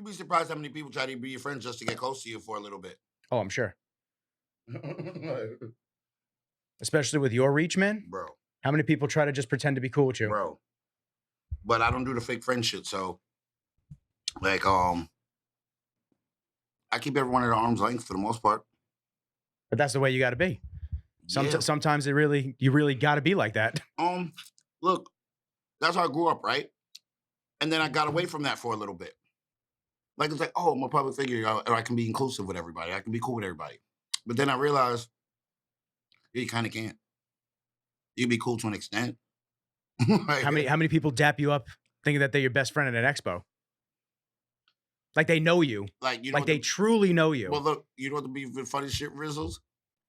be surprised how many people try to be your friends just to get close to you for a little bit. Oh, I'm sure. Especially with your reach, man. Bro. How many people try to just pretend to be cool with you? Bro. But I don't do the fake friend shit, so like I keep everyone at arm's length for the most part. But that's the way you got to be. Yeah. Sometimes you really got to be like that. Look, that's how I grew up, right? And then I got away from that for a little bit. Like, it's like, oh, I'm a public figure, or I can be inclusive with everybody. I can be cool with everybody. But then I realized, you kind of can't. You can be cool to an extent. Like, how many people dap you up thinking that they're your best friend at an expo? Like they know you. Like they truly know you. Well, look, you know what the funny shit, Rizzles?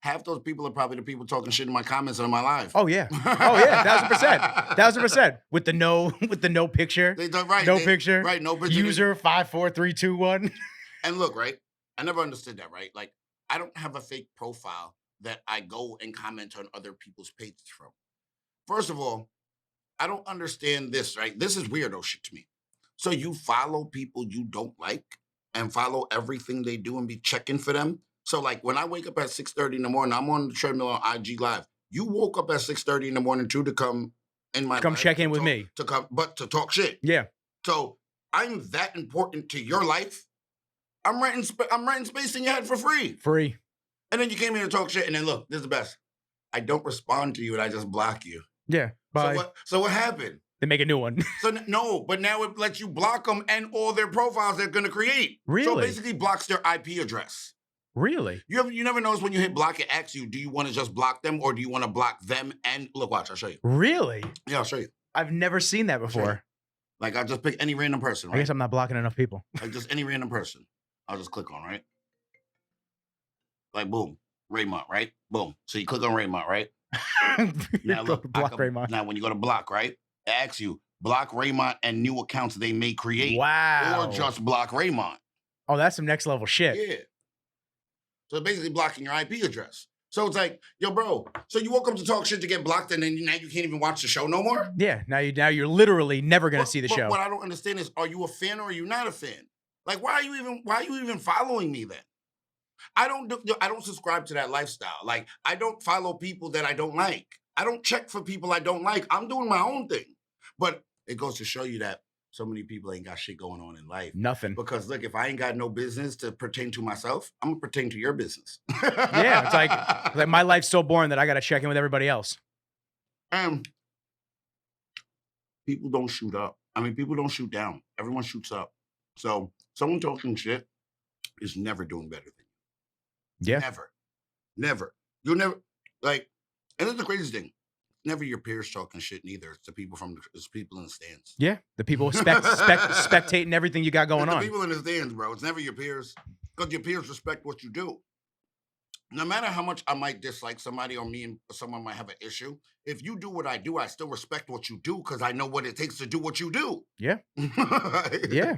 Half those people are probably the people talking shit in my comments on my live. Oh yeah. Oh yeah. 1,000%. With the no picture. No picture. Right. No picture. User 54321. And look, right. I never understood that, right? Like, I don't have a fake profile that I go and comment on other people's pages from. First of all, I don't understand this, right? This is weirdo shit to me. So you follow people you don't like and follow everything they do and be checking for them. So like when I wake up at 6:30 in the morning, I'm on the treadmill on IG Live. You woke up at 6:30 in the morning too to come in my come check in with me. To talk shit. Yeah. So I'm that important to your life. I'm renting space in your head for free. Free. And then you came here to talk shit, and then look, this is the best. I don't respond to you, and I just block you. Yeah. Bye. So what happened? They make a new one. No, but now it lets you block them and all their profiles they're going to create. Really? So it basically blocks their IP address. Really? You never notice when you hit block, it asks you, do you want to just block them or do you want to block them? And look, watch, I'll show you. Really? Yeah, I'll show you. I've never seen that before. Like, I'll just pick any random person, right? I guess I'm not blocking enough people. Like, just any random person. I'll just click on, right? Like, boom, Raymond, right? Boom. So you click on Raymond, right? Now look, block Raymond. Now when you go to block, right? It asks you, block Raymond and new accounts they may create. Wow. Or just block Raymond. Oh, that's some next level shit. Yeah. So basically blocking your IP address. So it's like, yo, bro, so you woke up to talk shit to get blocked and then now you can't even watch the show no more? Yeah, now you're literally never going to see the show. What I don't understand is, are you a fan or are you not a fan? Like, why are you even following me then? I don't subscribe to that lifestyle. Like, I don't follow people that I don't like. I don't check for people I don't like. I'm doing my own thing. But it goes to show you that so many people ain't got shit going on in life. Nothing. Because look, if I ain't got no business to pertain to myself, I'm gonna pertain to your business. Yeah, it's like my life's so boring that I gotta check in with everybody else. People don't shoot up. I mean, people don't shoot down. Everyone shoots up. So someone talking shit is never doing better than you. Yeah. Never. You'll never, like, and that's the craziest thing. Never your peers talking shit neither. It's the people it's people in the stands. Yeah, the people spectating everything you got going on. The people in the stands, bro. It's never your peers, because your peers respect what you do. No matter how much I might dislike somebody or me and someone might have an issue, if you do what I do, I still respect what you do because I know what it takes to do what you do. Yeah. Yeah.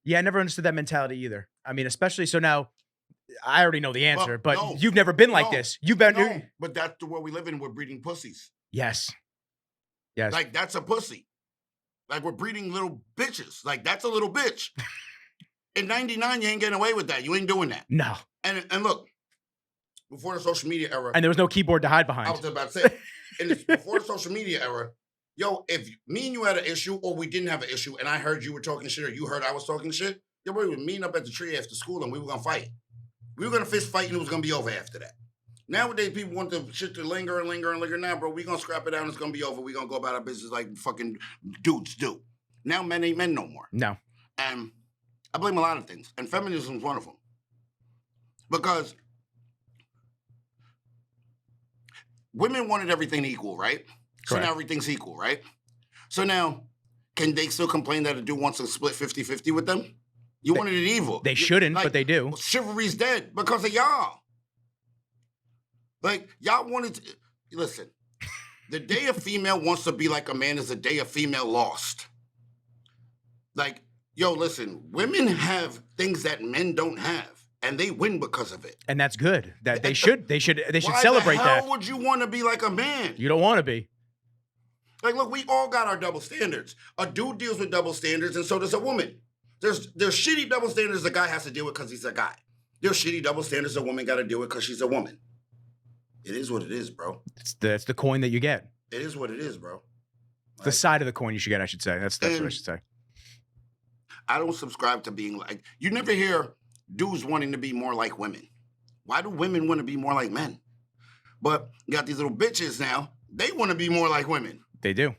Yeah, I never understood that mentality either. I mean, especially so now. I already know the answer, but you've never been like this. You've been but that's the world we live in. We're breeding pussies. Yes. Yes. Like, that's a pussy. Like, we're breeding little bitches. Like, that's a little bitch. In 99, you ain't getting away with that. You ain't doing that. No. And look, before the social media era. And there was no keyboard to hide behind. I was about to say, before the social media era, yo, if me and you had an issue or we didn't have an issue and I heard you were talking shit or you heard I was talking shit, yo, we were meeting up at the tree after school and we were going to fight. We were going to fist fight and it was going to be over after that. Nowadays, people want the shit to linger and linger and linger. Now, bro, we're going to scrap it out and it's going to be over. We're going to go about our business like fucking dudes do. Now, men ain't men no more. No. And I blame a lot of things. And feminism is one of them. Because women wanted everything equal, right? So Correct. now everything's equal, right? So now, can they still complain that a dude wants to split 50-50 with them? You wanted it evil. They shouldn't, but they do. Chivalry's dead because of y'all. Like, y'all wanted to... Listen, the day a female wants to be like a man is the day a female lost. Like, yo, listen, women have things that men don't have, and they win because of it. And that's good. That they should celebrate that. Why the hell would you want to be like a man? You don't want to be. Like, look, we all got our double standards. A dude deals with double standards, and so does a woman. There's shitty double standards a guy has to deal with because he's a guy. There's shitty double standards a woman got to deal with because she's a woman. It is what it is, bro. It's the coin that you get. It is what it is, bro. Like, the side of the coin you should get, I should say. That's what I should say. I don't subscribe to being like, you never hear dudes wanting to be more like women. Why do women want to be more like men? But you got these little bitches now. They want to be more like women. They do.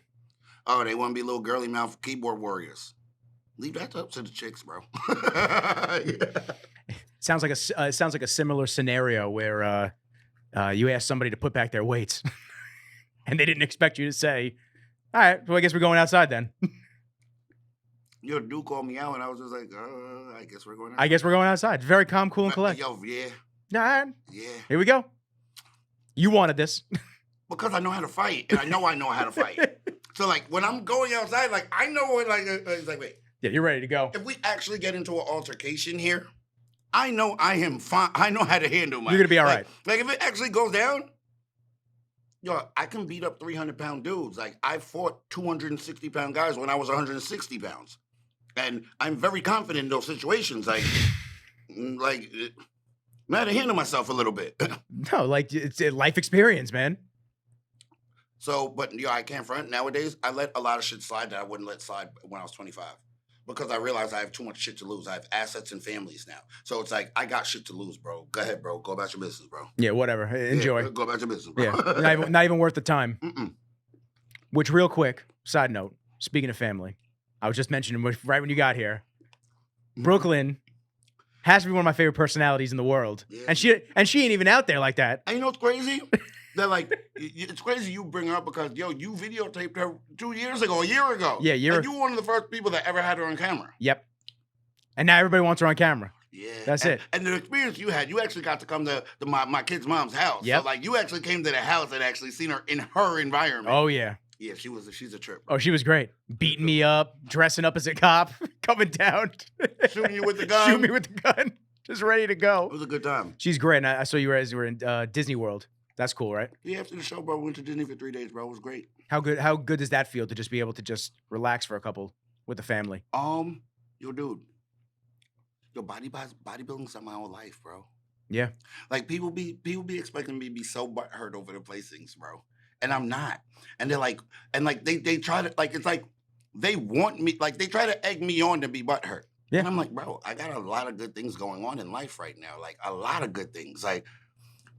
Oh, they want to be little girly mouth keyboard warriors. Leave that up to the chicks, bro. Sounds like a similar scenario where you ask somebody to put back their weights, and they didn't expect you to say, "All right, well, I guess we're going outside then." Your dude called me out, and I was just like, "I guess we're going outside." I guess we're going outside. Very calm, cool, and collect. Yo, yeah. All right. Yeah. Here we go. You wanted this. Because I know how to fight, and I know how to fight. So, like, when I'm going outside, like, I know what, like, it's like, wait. Yeah, you're ready to go. If we actually get into an altercation here, I know I am fine. I know how to handle myself. You're going to be all right. Like, if it actually goes down, yo, I can beat up 300-pound dudes. Like, I fought 260-pound guys when I was 160 pounds. And I'm very confident in those situations. Like, I'm how to handle myself a little bit. No, like, it's a life experience, man. So, but, yo, I can't front. Nowadays, I let a lot of shit slide that I wouldn't let slide when I was 25. Because I realized I have too much shit to lose. I have assets and families now. So it's like, I got shit to lose, bro. Go ahead, bro. Go about your business, bro. Yeah, whatever. Enjoy. Yeah, go about your business, bro. Yeah, not even worth the time. Mm-mm. Which, real quick, side note, speaking of family, I was just mentioning right when you got here, Brooklyn has to be one of my favorite personalities in the world. Yeah. And she ain't even out there like that. And you know what's crazy? That, like, it's crazy you bring her up because, yo, you videotaped her a year ago. Yeah, you were one of the first people that ever had her on camera. Yep. And now everybody wants her on camera. Yeah. That's it. And the experience you had, you actually got to come to my kid's mom's house. Yep. So, like, you actually came to the house and actually seen her in her environment. Oh, yeah. Yeah, she's a trip. Bro. Oh, she was great. Beating me up, dressing up as a cop, coming down. Shooting you with the gun. Shooting me with the gun. Just ready to go. It was a good time. She's great. And I saw you as you were in Disney World. That's cool, right? Yeah, after the show, bro, we went to Disney for 3 days, bro. It was great. How good does that feel to just be able to just relax for a couple with the family? Yo, dude. Yo, bodybuilding's my whole life, bro. Yeah. Like, people be expecting me to be so butthurt over the placings, bro. And I'm not. And they're like, they try to, like, it's like, they want me, like, they try to egg me on to be butthurt. Yeah. And I'm like, bro, I got a lot of good things going on in life right now. Like, a lot of good things. Like,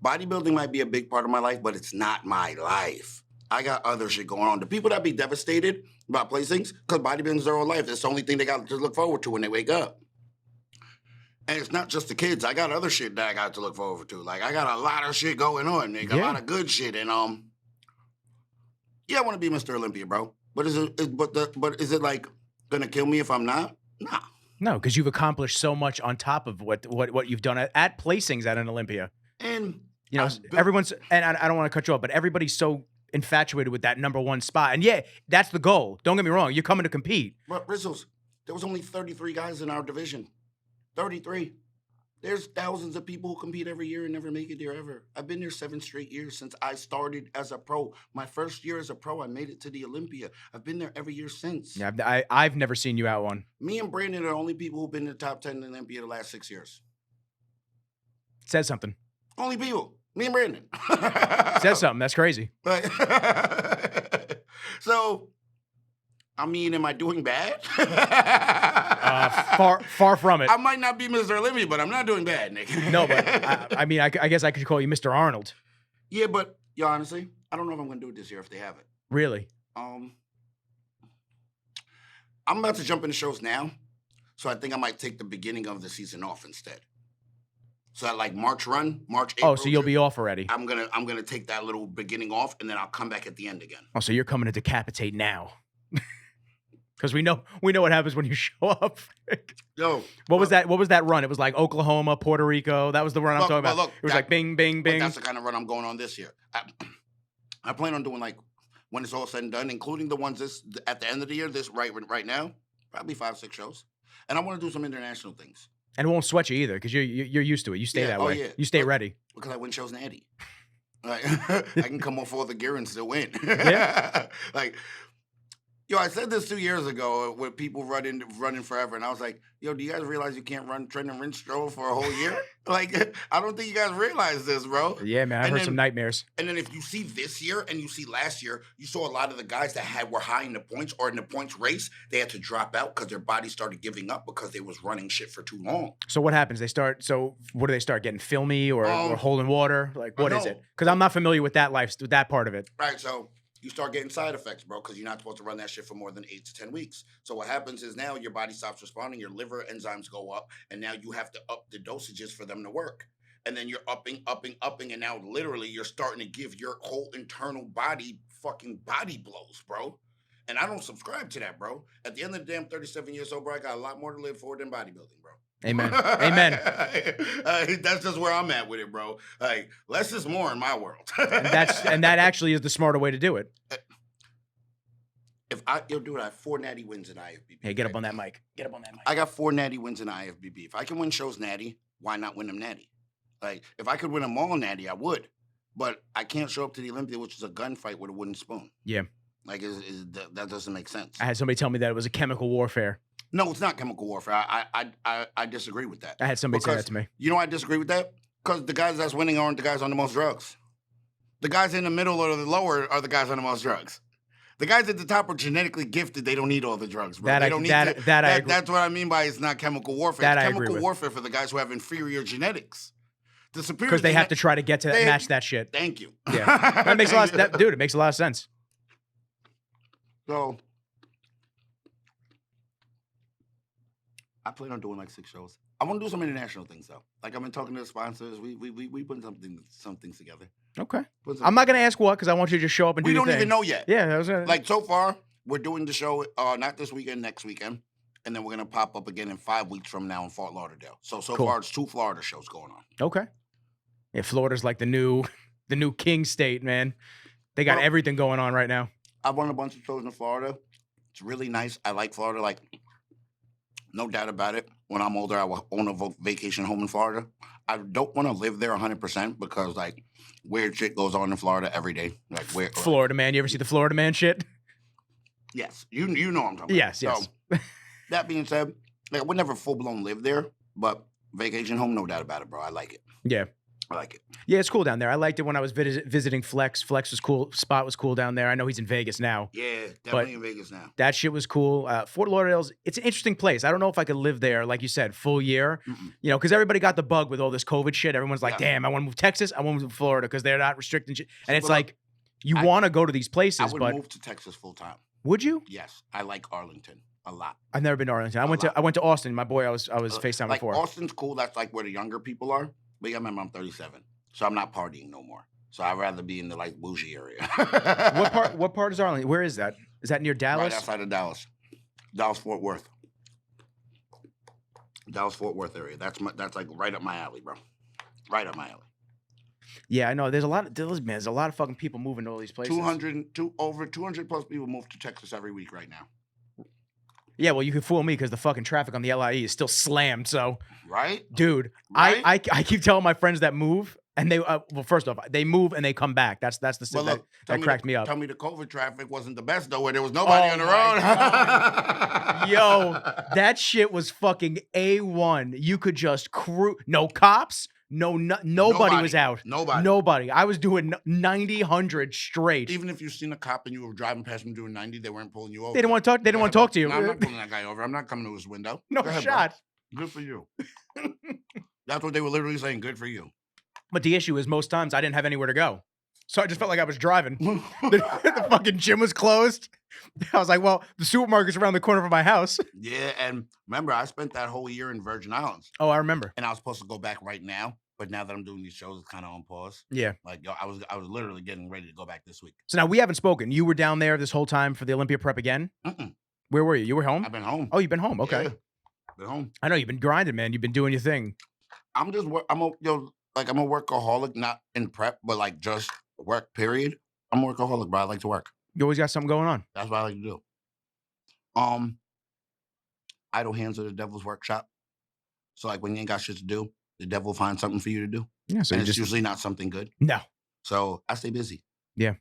bodybuilding might be a big part of my life, but it's not my life. I got other shit going on. The people that be devastated about placings, because bodybuilding's their whole life. That's the only thing they got to look forward to when they wake up. And it's not just the kids. I got other shit that I got to look forward to. Like, I got a lot of shit going on. They got a lot of good shit. And yeah, I want to be Mr. Olympia, bro. But is it like gonna kill me if I'm not? Nah. No, because you've accomplished so much on top of what you've done at placings at an Olympia. And you know, everyone's, and I don't want to cut you off, but everybody's so infatuated with that #1 spot. And yeah, that's the goal. Don't get me wrong. You're coming to compete. But Rizzles, there was only 33 guys in our division. 33. There's thousands of people who compete every year and never make it there ever. I've been there 7 straight years since I started as a pro. My first year as a pro, I made it to the Olympia. I've been there every year since. Yeah, I've never seen you out one. Me and Brandon are the only people who've been in the top 10 in the Olympia the last 6 years. Says something. Only people. Me and Brandon. Says something. That's crazy. So, I mean, am I doing bad? Far from it. I might not be Mr. Olympia, but I'm not doing bad, Nick. No, but I mean, I guess I could call you Mr. Arnold. Yeah, but yo, honestly, I don't know if I'm going to do it this year if they have it. Really? I'm about to jump into shows now, so I think I might take the beginning of the season off instead. So that like March, April. Oh, so you'll be off already. I'm gonna take that little beginning off, and then I'll come back at the end again. Oh, so you're coming to decapitate now? Because we know what happens when you show up. Yo, what was that run? It was like Oklahoma, Puerto Rico. That was the run I'm talking about. Look, it was like bing, bing, bing. That's the kind of run I'm going on this year. I plan on doing like when it's all said and done, including the ones at the end of the year. This right now, probably 5-6 shows, and I want to do some international things. And it won't sweat you either because you're used to it. You stay that way. Yeah. You stay ready. Because I win shows in Eddie. Like, I can come off all the gear and still win. Yeah. Like, Yo, I said this 2 years ago with people running forever, and I was like, "Yo, do you guys realize you can't run, train, and rinse, stroll for a whole year? Like, I don't think you guys realize this, bro." Yeah, man, I've And heard some then, nightmares. and then if you see this year and you see last year, you saw a lot of the guys that were high in the points or in the points race, they had to drop out because their body started giving up because they was running shit for too long. So what happens? So what do they start getting filmy or holding water? Like what is it? No. Because I'm not familiar with that part of it. Right, so you start getting side effects, bro, because you're not supposed to run that shit for more than 8 to 10 weeks. So what happens is now your body stops responding, your liver enzymes go up, and now you have to up the dosages for them to work. And then you're upping, and now literally you're starting to give your whole internal body fucking body blows, bro. And I don't subscribe to that, bro. At the end of the day, I'm 37 years old, bro. I got a lot more to live for than bodybuilding, bro. Amen. Amen. That's just where I'm at with it, bro. Like less is more in my world. And that actually is the smarter way to do it. Dude, I have 4 natty wins in IFBB. Hey, get up on that mic. Get up on that mic. I got 4 natty wins in IFBB. If I can win shows natty, why not win them natty? Like if I could win them all natty, I would. But I can't show up to the Olympia, which is a gunfight with a wooden spoon. Yeah. Like that doesn't make sense. I had somebody tell me that it was a chemical warfare. No, it's not chemical warfare. I disagree with that. I had somebody say that to me. You know why I disagree with that? Because the guys that's winning aren't the guys on the most drugs. The guys in the middle or the lower are the guys on the most drugs. The guys at the top are genetically gifted. They don't need all the drugs, bro. That's what I mean by it's not chemical warfare. It's chemical warfare for the guys who have inferior genetics. The superior because they have to try to get to match that shit. Thank you. Yeah, that makes a lot. Dude, it makes a lot of sense. So I plan on doing like 6 shows. I want to do some international things though. Like I've been talking to the sponsors. We put some things together. Okay. I'm not gonna ask what because I want you to just show up and do your thing. We don't even know yet. Yeah, that was like so far we're doing the show not this weekend, next weekend, and then we're gonna pop up again in 5 weeks from now in Fort Lauderdale. So cool. Far it's 2 Florida shows going on. Okay. Yeah, Florida's like the new king state, man. They got everything going on right now. I've won a bunch of shows in Florida. It's really nice. I like Florida. Like, no doubt about it. When I'm older, I will own a vacation home in Florida. I don't want to live there 100% because, like, weird shit goes on in Florida every day. Like, weird. Florida man. You ever see the Florida man shit? Yes. You know what I'm talking about. Yes. So, that being said, like, I would never full-blown live there, but vacation home, no doubt about it, bro. I like it. Yeah. I like it. Yeah, it's cool down there. I liked it when I was visiting Flex. Flex was cool. Spot was cool down there. I know he's in Vegas now. Yeah, definitely in Vegas now. That shit was cool. Fort Lauderdale's, it's an interesting place. I don't know if I could live there, like you said, full year. You know, because everybody got the bug with all this COVID shit. Everyone's like, damn, I want to move to Texas. I want to move to Florida because they're not restricting shit. And it's like, you want to go to these places, I would but move to Texas full time. Would you? Yes, I like Arlington a lot. I've never been to Arlington. I went to Austin. My boy, I was FaceTime like before. Austin's cool. That's like where the younger people are. But yeah, remember, I'm 37. So I'm not partying no more. So I'd rather be in the like bougie area. What part is Arlington? Where is that? Is that near Dallas? Right outside of Dallas. Dallas-Fort Worth. Dallas-Fort Worth area. That's like right up my alley, bro. Right up my alley. Yeah, I know. There's a lot of fucking people moving to all these places. Over 200 plus people move to Texas every week right now. Yeah, well, you can fool me because the fucking traffic on the LIE is still slammed. So, right, dude, right? I keep telling my friends that move, and they well, first off, they move and they come back. That's the stuff that cracked me up. Tell me the COVID traffic wasn't the best though, where there was nobody on the road. Yo, that shit was fucking A1. You could just cruise. No cops. Nobody was out. Nobody. I was doing 90, 100 straight. Even if you seen a cop and you were driving past him doing 90, they weren't pulling you over. They didn't want to talk. They didn't want to talk to you. No, I'm not pulling that guy over. I'm not coming to his window. No shot. Bro. Good for you. That's what they were literally saying. Good for you. But the issue is most times I didn't have anywhere to go. So I just felt like I was driving. the fucking gym was closed. I was like, well, the supermarket's around the corner from my house. Yeah, and remember, I spent that whole year in Virgin Islands. Oh, I remember. And I was supposed to go back right now, but now that I'm doing these shows, it's kind of on pause. Yeah. Like, yo, I was literally getting ready to go back this week. So now we haven't spoken. You were down there this whole time for the Olympia prep again? Where were you? You were home? I've been home. Oh, you've been home. Okay. Yeah, been home. I know you've been grinding, man. You've been doing your thing. I'm a workaholic, not in prep, but like just work, period. I'm a workaholic, bro. I like to work. You always got something going on. That's what I like to do. Idle hands are the devil's workshop. So like when you ain't got shit to do, the devil will find something for you to do. Yeah, so it's usually not something good. No. So I stay busy. Yeah.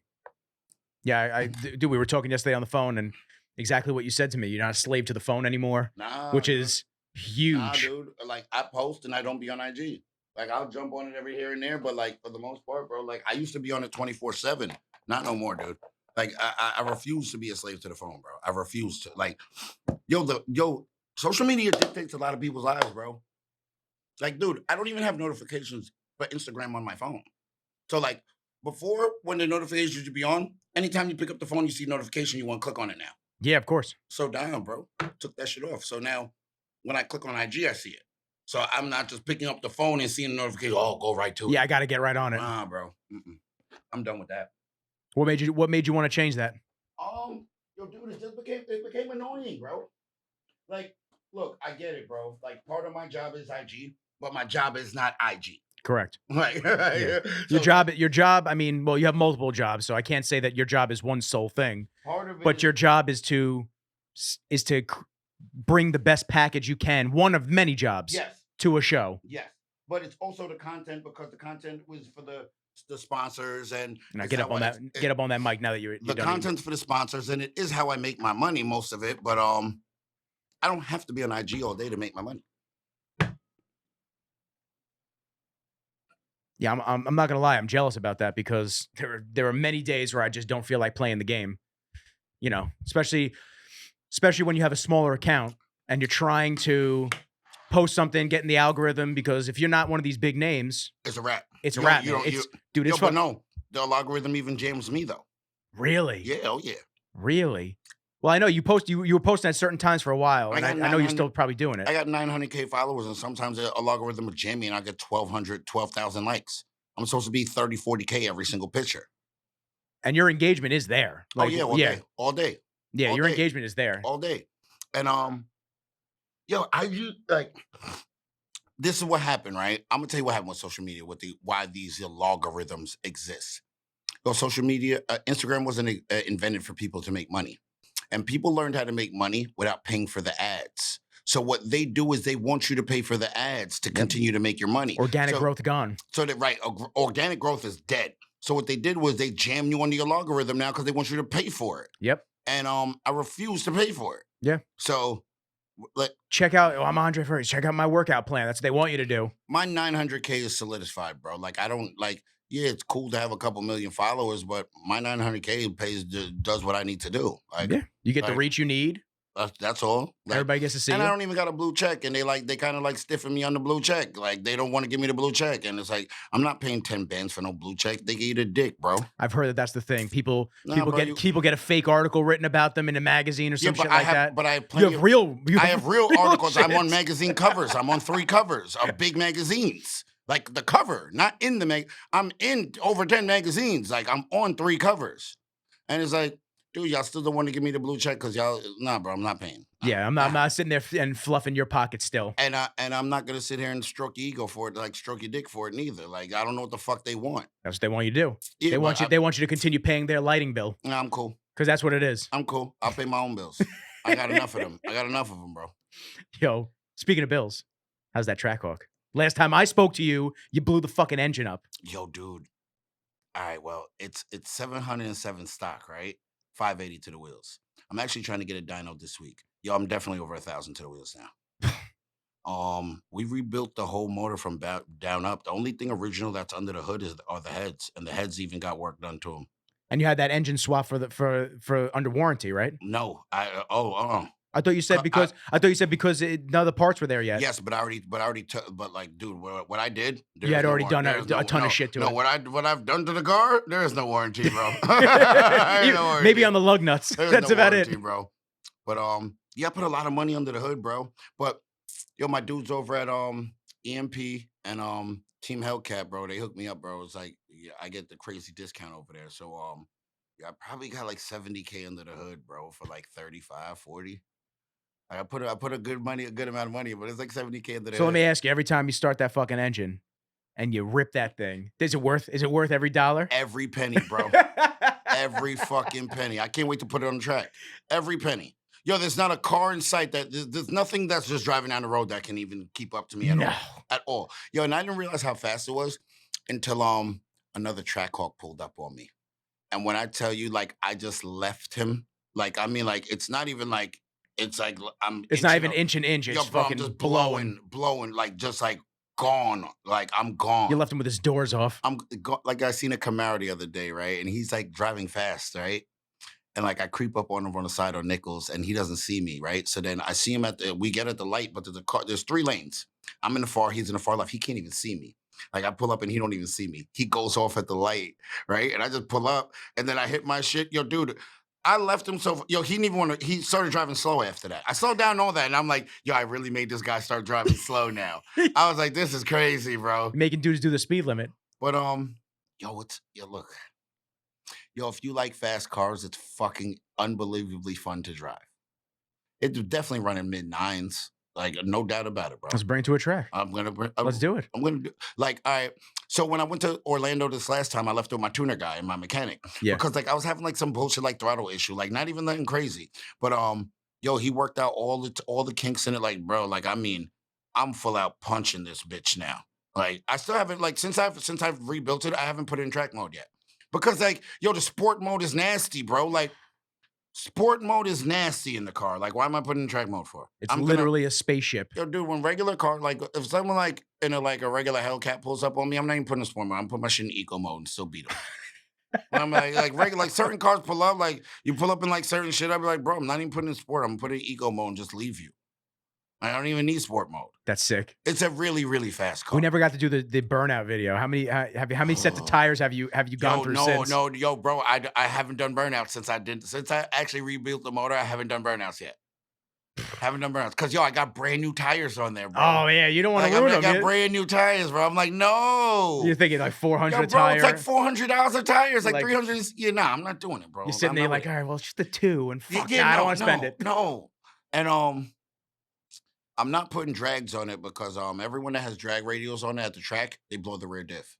Yeah, dude, we were talking yesterday on the phone, and exactly what you said to me. You're not a slave to the phone anymore, Nah, which dude. is Nah, huge. dude. Like I post and I don't be on IG. Like I'll jump on it every here and there, but like for the most part, bro, like I used to be on it 24/7. Not no more, dude. Like I refuse to be a slave to the phone, bro. I refuse to. Like, social media dictates a lot of people's lives, bro. Like, dude, I don't even have notifications for Instagram on my phone. So like before, when the notifications would be on, anytime you pick up the phone, you see a notification, you want to click on it now. Yeah, of course. So down, bro. Took that shit off. So now when I click on IG, I see it. So I'm not just picking up the phone and seeing the notification. Oh, go right to it. Yeah, I got to get right on it. Nah, bro. I'm done with that. What made you want to change that? Dude, it became annoying, bro. Like, look, I get it, bro. Like, part of my job is IG, but my job is not IG. Correct. Like, Yeah. so, your job, I mean, well, you have multiple jobs, so I can't say that your job is one sole thing. part of it But is, your job is to bring the best package you can, one of many jobs, yes, to a show. yes, but it's also the content because the content was for the sponsors and Now it's get up how on I- that it- get up on that mic now that you're the done eating. content's for the sponsors and it is how I make my money, most of it. But I don't have to be on IG all day to make my money. Yeah, I'm not gonna lie, I'm jealous about that because there are many days where I just don't feel like playing the game. You know, especially when you have a smaller account and you're trying to post something, get in the algorithm, because if you're not one of these big names, It's a wrap. it's a wrap. Man. Dude, it's but no, the algorithm even jams me though. Really? Yeah, oh yeah. Really? Well, I know you were posting at certain times for a while, and I know you're still probably doing it. I got 900K followers, and sometimes a logarithm will jam me, and I get 12,000 likes. I'm supposed to be 30, 40K every single picture. And your engagement is there. Like, all day. Yeah, all your day. engagement is there. All day. And I use like this is what happened, right? I'm gonna tell you what happened with social media, why these logarithms exist. So social media, Instagram wasn't invented for people to make money. And people learned how to make money without paying for the ads. So what they do is they want you to pay for the ads to continue to make your money. Organic growth gone. So that organic growth is dead. So what they did was they jam you onto your logarithm now because they want you to pay for it. Yep. And I refuse to pay for it. Yeah. So check out. I'm Andre Ferguson. Check out my workout plan. That's what they want you to do. My 900K is solidified, bro. Like I don't like. Yeah, it's cool to have a couple million followers, but my 900K does what I need to do. Like, yeah, you get the reach you need. That's all. Like, everybody gets to see and you. I don't even got a blue check, and they kind of like stiffing me on the blue check. Like they don't want to give me the blue check, and it's like I'm not paying 10 bands for no blue check. They get you the dick, bro. I've heard that's the thing. People get a fake article written about them in a magazine or some shit like that. But I have plenty. I have real articles. Shit. I'm on magazine covers. I'm on 3 covers of big magazines. Like the cover, not in the I'm in over 10 magazines. Like I'm on 3 covers, and it's like, dude, y'all still don't want to give me the blue check because y'all, nah, bro, I'm not paying. Yeah, I'm not sitting there and fluffing your pocket still. And I'm not gonna sit here and stroke your ego for it, like stroke your dick for it neither. Like I don't know what the fuck they want. That's what they want you to do. Yeah, they want you to continue paying their lighting bill. Nah, I'm cool. Because that's what it is. I'm cool. I'll pay my own bills. I got enough of them. I got enough of them, bro. Yo, speaking of bills, how's that Trackhawk? Last time I spoke to you, you blew the fucking engine up. Yo, dude. All right, well, it's 707 stock, right? 580 to the wheels. I'm actually trying to get a dyno this week. Yo, I'm definitely over 1,000 to the wheels now. We rebuilt the whole motor from down up. The only thing original that's under the hood are the heads, and the heads even got work done to them. And you had that engine swap for under warranty, right? No, I thought you said because none of the parts were there yet. Yes, but I already took. But like, dude, what I did, you had already done a ton of shit to it. No, what I've done to the car, there is no warranty, bro. Maybe on the lug nuts. That's about it, bro. But yeah, I put a lot of money under the hood, bro. But yo, my dudes over at EMP and Team Hellcat, bro, they hooked me up, bro. It's like I get the crazy discount over there. So yeah, I probably got like 70K under the hood, bro, for like 35, 40. I put a good amount of money, but it's like 70K under the So hood. let me ask you: every time you start that fucking engine and you rip that thing, is it worth every dollar? Every penny, bro. Every fucking penny. I can't wait to put it on the track. Every penny. Yo, there's not a car in sight there's nothing that's just driving down the road that can even keep up to me at all. Yo, and I didn't realize how fast it was until another Trackhawk pulled up on me. And when I tell you, like, I just left him Like, I mean, like, it's not even like, it's like I'm It's not even up. inch and inch. Yo, It's bro, I'm fucking just blowing. blowing, like, just like gone. Like, I'm You gone. left him with his doors off. Like, I seen a Camaro the other day, right? And he's like driving fast, right? And like I creep up on him on the side on Nichols, and he doesn't see me, right? So then I see him we get at the light, but there's 3 lanes. I'm in the far, he's in the far left. He can't even see me. Like I pull up and he don't even see me. He goes off at the light, right? And I just pull up, and then I hit my shit. Yo, dude, I left him so yo, he didn't even want to. He started driving slow after that. I slowed down all that, and I'm like, yo, I really made this guy start driving slow now. I was like, this is crazy, bro. Making dudes do the speed limit. But look. Yo, if you like fast cars, it's fucking unbelievably fun to drive. It's definitely running mid-9s, like no doubt about it, bro. Let's bring it to a track. Let's do it. I'm gonna do like all right. So when I went to Orlando this last time, I left with my tuner guy and my mechanic. Yeah. Because like I was having like some bullshit like throttle issue, like not even nothing crazy. But yo, he worked out all the kinks in it, like, bro, like I mean, I'm full out punching this bitch now. Like I still haven't like since I've rebuilt it, I haven't put it in track mode yet. Because like, yo, the sport mode is nasty, bro. Like sport mode is nasty in the car. Like, why am I putting in track mode for? It's literally a spaceship. Yo, dude, when regular car, like if someone like in a regular Hellcat pulls up on me, I'm not even putting in sport mode. I'm putting my shit in eco mode and still beat them. I'm like regular, like certain cars pull up, like you pull up in like certain shit. I'd be like, bro, I'm not even putting in sport. I'm putting in eco mode and just leave you. I don't even need sport mode. That's sick. It's a really, really fast car. We never got to do the burnout video. How many sets of tires have you gone through since? Yo, bro, I haven't done burnouts since I actually rebuilt the motor. I haven't done burnouts yet. Haven't done burnouts because yo, I got brand new tires on there, bro. Oh yeah, you don't want to ruin them. I got brand new tires, bro. I'm like, no. You're thinking like 400 yo, bro, tires. It's like $400 of tires, like 300. Yeah, nah, I'm not doing it, bro. You're sitting there like, all right, well, it's just the 2, and fuck, I don't want to spend it. No, and I'm not putting drags on it because everyone that has drag radials on it at the track, they blow the rear diff.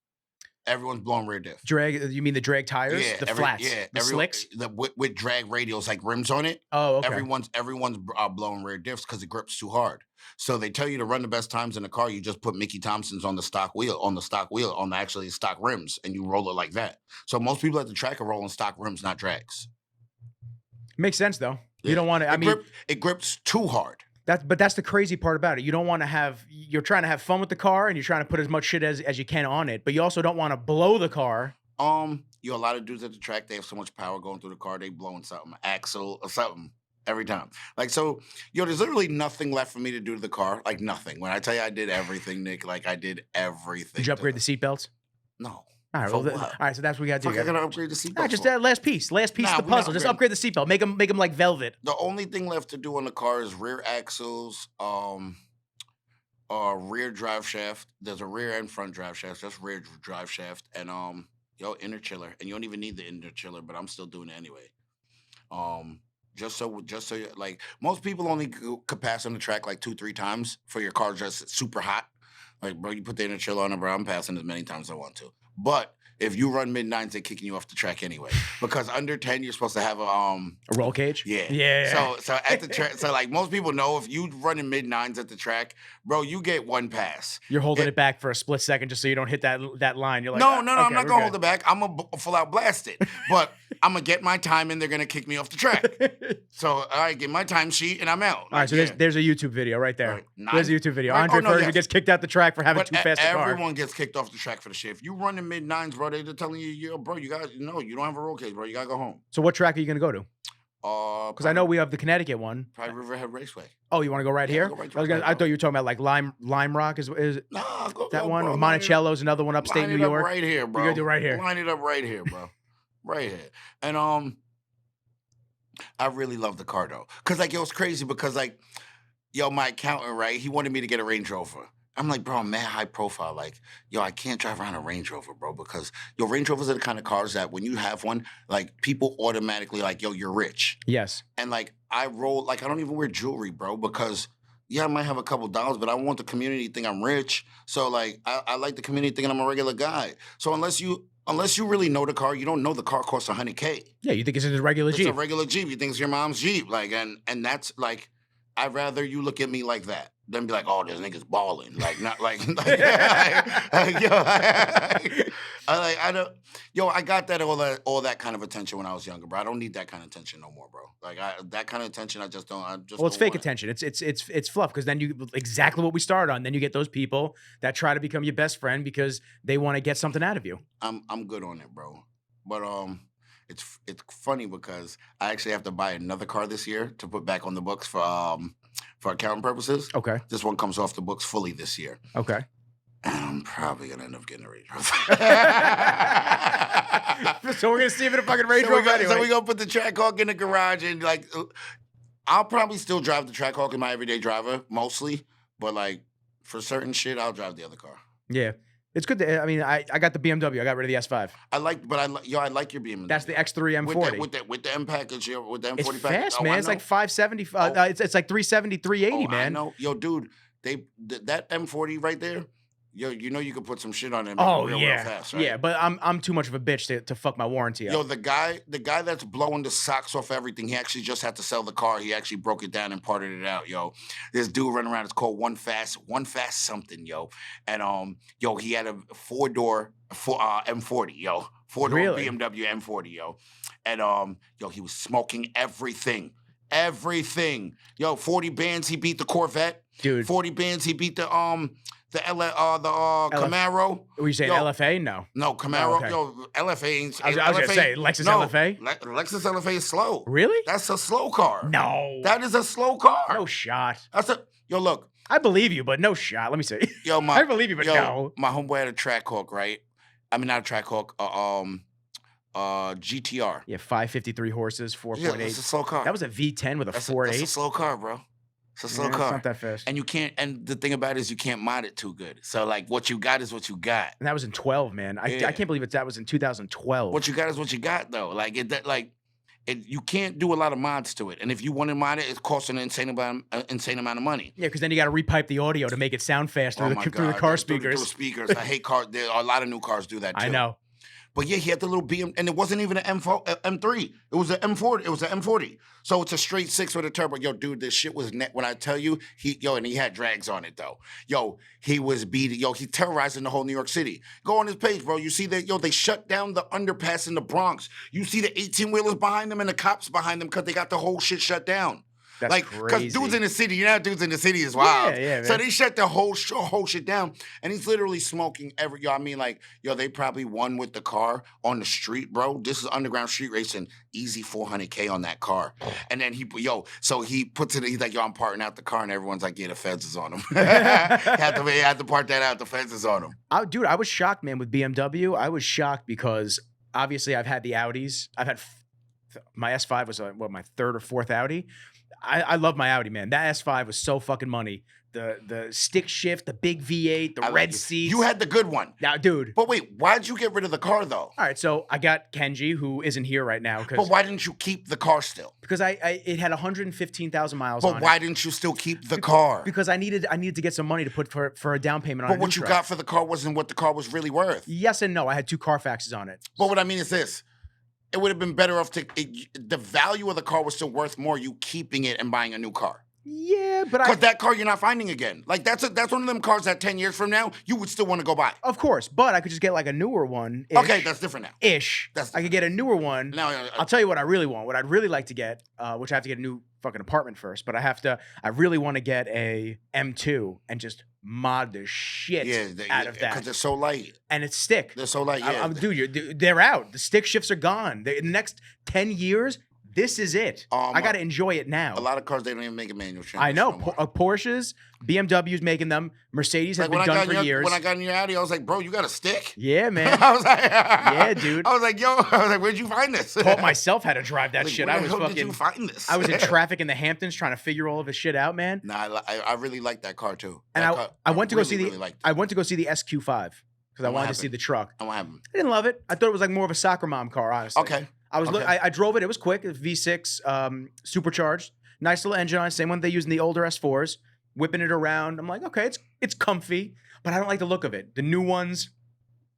Everyone's blowing rear diff. Drag? You mean the drag tires? Yeah, the flats? Yeah, the slicks? With drag radials, like rims on it. Oh, okay. Everyone's blowing rear diffs because it grips too hard. So they tell you to run the best times in the car. You just put Mickey Thompson's on the stock wheel, on the actually stock rims, and you roll it like that. So most people at the track are rolling stock rims, not drags. Makes sense though. Yeah. You don't want to. It grips too hard. But that's the crazy part about it. You don't want to have. You're trying to have fun with the car, and you're trying to put as much shit as you can on it. But you also don't want to blow the car. A lot of dudes at the track, they have so much power going through the car, they blowing something, axle or something every time. Like so, there's literally nothing left for me to do to the car. Like nothing. When I tell you I did everything, Nick, like I did everything. Did you upgrade the seatbelts? No. All right, all right, so that's what we got to do. I gotta upgrade the seatbelt. Just that last piece of the puzzle. Just upgrade the seatbelt. Make them like velvet. The only thing left to do on the car is rear axles, rear drive shaft. There's a rear and front drive shaft. Just rear drive shaft and inner chiller. And you don't even need the inner chiller, but I'm still doing it anyway. Just so like most people only could pass on the track like 2-3 times for your car just super hot. Like, bro, you put the inner chiller on it, bro. I'm passing as many times as I want to. But if you run mid-9s, they're kicking you off the track anyway. Because under 10, you're supposed to have a roll cage? Yeah. So at the track, so like most people know if you running mid-9s at the track, bro, you get one pass. You're holding it back for a split second just so you don't hit that line. You're like, no, okay, I'm not gonna hold it back. I'm gonna full out blast it. But I'm gonna get my time and they're gonna kick me off the track. So I get my time sheet and I'm out. All right, so there's a YouTube video right there. Right. There's a YouTube video. Andre Ferguson gets kicked out the track for having too fast a car. Everyone gets kicked off the track for the shit. If you running mid-9s, bro, they're telling you, yo, bro, you don't have a roll cage, bro. You gotta go home. So what track are you gonna go to? Because I know we have the Connecticut one. Probably Riverhead Raceway. Oh, you want to go right here? Go right I thought you were talking about like Lime Rock is that one? Or Monticello's another one upstate New York. Right here, bro. You're gonna do right here. Line it up right here, bro. Right here. And I really love the car though, cause like it was crazy because like, my accountant, right? He wanted me to get a Range Rover. I'm like, bro, I'm mad high profile. Like, I can't drive around a Range Rover, bro, because Range Rovers are the kind of cars that when you have one, like people automatically like, you're rich. Yes. And like I roll, like I don't even wear jewelry, bro, because I might have a couple dollars, but I want the community to think I'm rich. So like I like the community thinking I'm a regular guy. So unless you really know the car, you don't know the car costs $100K. Yeah, you think it's a regular Jeep. It's a regular Jeep. You think it's your mom's Jeep. Like, and that's like, I'd rather you look at me like that than be like, oh, this nigga's balling. Like, not like I don't. Yo, I got all that kind of attention when I was younger, bro. I don't need that kind of attention no more, bro. Like that kind of attention, I just don't. I just Well, it's don't fake want it. attention. It's fluff because then you exactly what we started on. Then you get those people that try to become your best friend because they want to get something out of you. I'm good on it, bro. But it's funny because I actually have to buy another car this year to put back on the books for accounting purposes. Okay. This one comes off the books fully this year. Okay. And I'm probably gonna end up getting a Range Rover. So we're gonna see if it a fucking Range Rover anyway. So we gonna put the Trackhawk in the garage and like, I'll probably still drive the Trackhawk in my everyday driver mostly, but like for certain shit, I'll drive the other car. Yeah. It's good. I mean, I got the BMW. I got rid of the S5. I like your BMW. That's the X3 M40 with the M package, with the M40 it's package. fast, man. It's like 570. It's like 370, 380, man. I know, yo, dude. That M40 right there. Yo, you know you could put some shit on it. And Oh make it real fast, right? yeah. But I'm too much of a bitch to fuck my warranty up. Yo, the guy that's blowing the socks off everything, he actually just had to sell the car. He actually broke it down and parted it out, yo. This dude running around, it's called One Fast something, yo. And yo, he had a four-door M40, yo. Four-door Really? BMW M40, yo. And yo, he was smoking everything. Everything. Yo, 40 bands, he beat the Corvette. Dude. 40 bands, he beat the Camaro. Were you saying Yo, LFA? No. No, Camaro. Oh, okay. Yo, LFA ain't. I was gonna say Lexus LFA. Lexus LFA is slow. Really? That's a slow car. No. That is a slow car. No shot. Yo, look. I believe you, but no shot. Let me see. Yo, I believe you, but no. My homeboy had a Trackhawk, right? I mean, not a Trackhawk. GTR. Yeah, 553 horses, 4.8. Yeah, it's a slow car. That was a V10 with a 4.8. That's a slow car, bro. It's a slow car. It's not that fast. And you can't. And the thing about it is you can't mod it too good. So like, what you got is what you got. And that was in 12, man. I can't believe that was in 2012. What you got is what you got, though. Like you can't do a lot of mods to it. And if you want to mod it, it costs an insane amount of money. Yeah, because then you got to repipe the audio to make it sound fast through the car speakers. Through the speakers. I hate cars. A lot of new cars do that too. I know. But yeah, he had the little BM, and it wasn't even an M3. It was an M40. It was an M40. So it's a straight 6 with a turbo. Yo, dude, this shit was net. When I tell you, and he had drags on it though. Yo, he was beating. Yo, he terrorizing the whole New York City. Go on his page, bro. You see that? Yo, they shut down the underpass in the Bronx. You see the 18-wheelers behind them and the cops behind them because they got the whole shit shut down. That's crazy. Because dudes in the city, dudes in the city is wild. Yeah, so they shut the whole shit down, and he's literally smoking I mean, like, they probably won with the car on the street, bro. This is underground street racing, easy 400K on that car. And then so he puts it, he's like, I'm parting out the car, and everyone's like, yeah, the feds is on him. had to part that out, the feds is on him. Dude, I was shocked, man, with BMW. I was shocked because obviously I've had the Audis. I've had my S5 was my third or fourth Audi. I love my Audi, man. That S5 was so fucking money. The stick shift, the big V8, the red seats. You had the good one. Now, dude. But wait, why'd you get rid of the car, though? All right, so I got Kenji, who isn't here right now. But why didn't you keep the car still? Because it had 115,000 miles on it. But why didn't you still keep the car? Because I needed to get some money to put for a down payment on it. But what you got for the car wasn't what the car was really worth. Yes and no. I had 2 Carfaxes on it. But what I mean is this. It would have been better off the value of the car was still worth more you keeping it and buying a new car. Yeah, but because that car you're not finding again. Like that's one of them cars that 10 years from now you would still want to go buy. Of course, but I could just get like a newer one. Okay, that's different now. I could get a newer one. Now I'll tell you what I really want. What I'd really like to get, which I have to get a new fucking apartment first, but I really want to get a M2 and just mod the shit out of that because they're so light and it's stick. They're so light. Yeah, dude, they're out. The stick shifts are gone. In the next 10 years. This is it. I got to enjoy it now. A lot of cars, they don't even make a manual transmission. I know. Porsches, BMWs making them. Mercedes has been done for years. When I got in your Audi, I was like, bro, you got a stick? Yeah, man. I was like, yeah, dude. I was like, where'd you find this? Taught myself how to drive that shit. Where the hell did you find this? I was in traffic in the Hamptons trying to figure all of this shit out, man. Nah, I really like that car too. And I went to go see the SQ5 because I wanted to see the truck. And what happened? I didn't love it. I thought it was like more of a soccer mom car, honestly. Okay. I drove it. It was quick. It was V6, supercharged, nice little engine on it. Same one they use in the older S4s. Whipping it around. I'm like, okay, it's comfy, but I don't like the look of it. The new ones,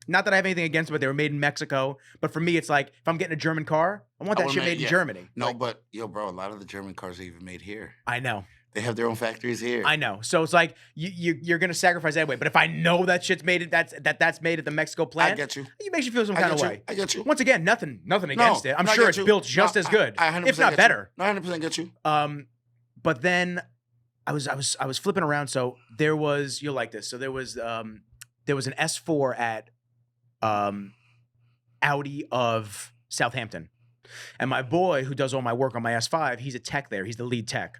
not that I have anything against them, but they were made in Mexico. But for me, it's like if I'm getting a German car, I want that shit made in Germany. No, but bro, a lot of the German cars are even made here. I know. They have their own factories here. I know. So it's like you're gonna sacrifice anyway. But if I know that shit's made it, that's made at the Mexico plant. I get you. It makes you feel some kind of way. I get you. Once again, nothing against it. I'm no, I sure get it's you. built just as good, I 100% if not get better. You. No, 100% get you. But then I was flipping around. So there was, you'll like this. So there was an S4 at Audi of Southampton, and my boy who does all my work on my S5, he's a tech there. He's the lead tech.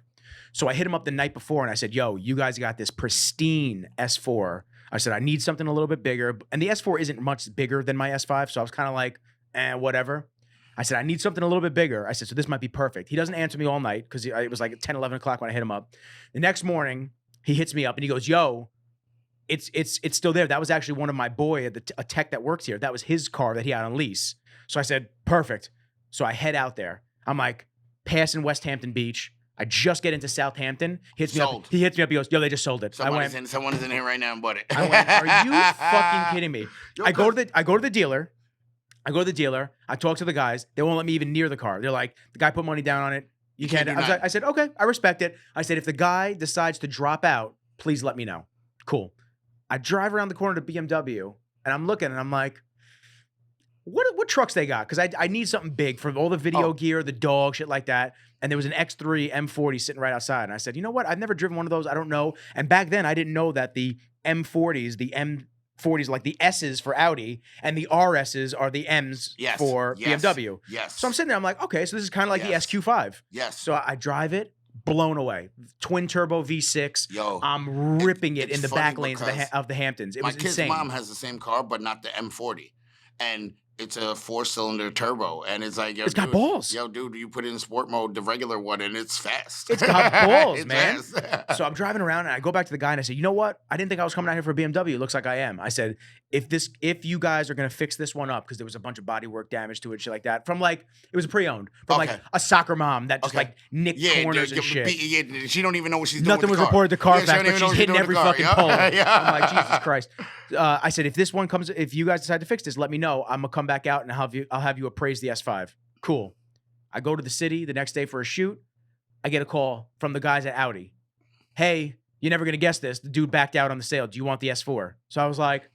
So I hit him up the night before and I said, yo, you guys got this pristine S4. I said, I need something a little bit bigger. And the S4 isn't much bigger than my S5. So I was kind of like, whatever. I said, I need something a little bit bigger. I said, so this might be perfect. He doesn't answer me all night because it was like 10, 11 o'clock when I hit him up. The next morning, he hits me up and he goes, yo, it's still there. That was actually one of my boy, a tech that works here. That was his car that he had on lease. So I said, perfect. So I head out there. I'm like passing West Hampton Beach. I just get into Southampton. He hits me up. He hits me up. He goes, yo, they just sold it. Someone is in here right now and bought it. I went, are you fucking kidding me? I go to the dealer. I talk to the guys. They won't let me even near the car. They're like, the guy put money down on it. You can't. I said, okay, I respect it. I said, if the guy decides to drop out, please let me know. Cool. I drive around the corner to BMW and I'm looking and I'm like, what trucks they got? Because I need something big for all the video gear, the dog, shit like that. And there was an X3 M40 sitting right outside. And I said, you know what? I've never driven one of those. I don't know. And back then, I didn't know that the M40s, like the S's for Audi, and the RS's are the M's for BMW. Yes. So I'm sitting there. I'm like, okay, so this is kind of like the SQ5. Yes. So I drive it. Blown away. Twin turbo V6. Yo, I'm ripping it in the back lanes of the Hamptons. It was insane. My kid's mom has the same car, but not the M40. And it's a 4-cylinder turbo. And it's like, yo, it's got balls. Yo, dude, you put it in sport mode, the regular one, and it's fast. It's got balls, it's man. Fast. So I'm driving around and I go back to the guy and I say, you know what? I didn't think I was coming out here for a BMW. It looks like I am. I said, if you guys are going to fix this one up, because there was a bunch of bodywork damage to it, shit like that, from like, it was pre-owned, from like a soccer mom that just like nicked corners and shit. She don't even know what she's doing. Nothing was reported to Carfax, but she's hitting every fucking pole. I'm like, Jesus Christ. I said, if you guys decide to fix this, let me know. I'm gonna come back out and I'll have you appraise the S5. Cool. I go to the city the next day for a shoot. I get a call from the guys at Audi. Hey, you're never gonna guess this. The dude backed out on the sale. Do you want the S4? So I was like,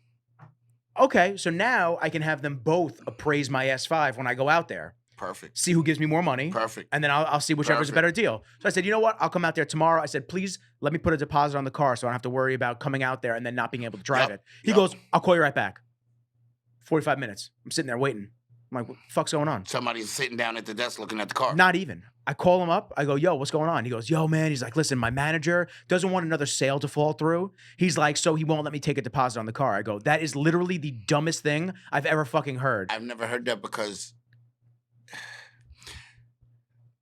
okay. So now I can have them both appraise my S5 when I go out there. Perfect. See who gives me more money. Perfect. And then I'll see whichever's a better deal. So I said, you know what? I'll come out there tomorrow. I said, please let me put a deposit on the car so I don't have to worry about coming out there and then not being able to drive it. He goes, I'll call you right back. 45 minutes. I'm sitting there waiting. I'm like, what the fuck's going on? Somebody's sitting down at the desk looking at the car. Not even. I call him up. I go, yo, what's going on? He goes, yo, man. He's like, listen, my manager doesn't want another sale to fall through. He's like, so he won't let me take a deposit on the car. I go, that is literally the dumbest thing I've ever fucking heard. I've never heard that because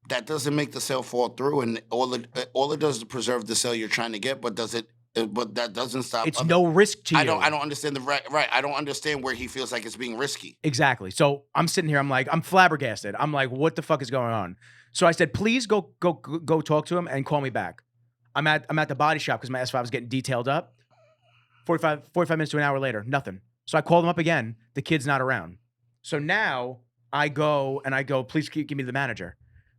that doesn't make the sale fall through, and all it does is preserve the sale you're trying to get. But does it? But that doesn't stop. It's no risk to you. I don't understand right. I don't understand where he feels like it's being risky. Exactly. So I'm sitting here. I'm like, I'm flabbergasted. I'm like, what the fuck is going on? So I said, please go talk to him and call me back. I'm at the body shop because my S5 was getting detailed up. 45 minutes to an hour later, nothing. So I called him up again. The kid's not around. So now I go, please give me the manager.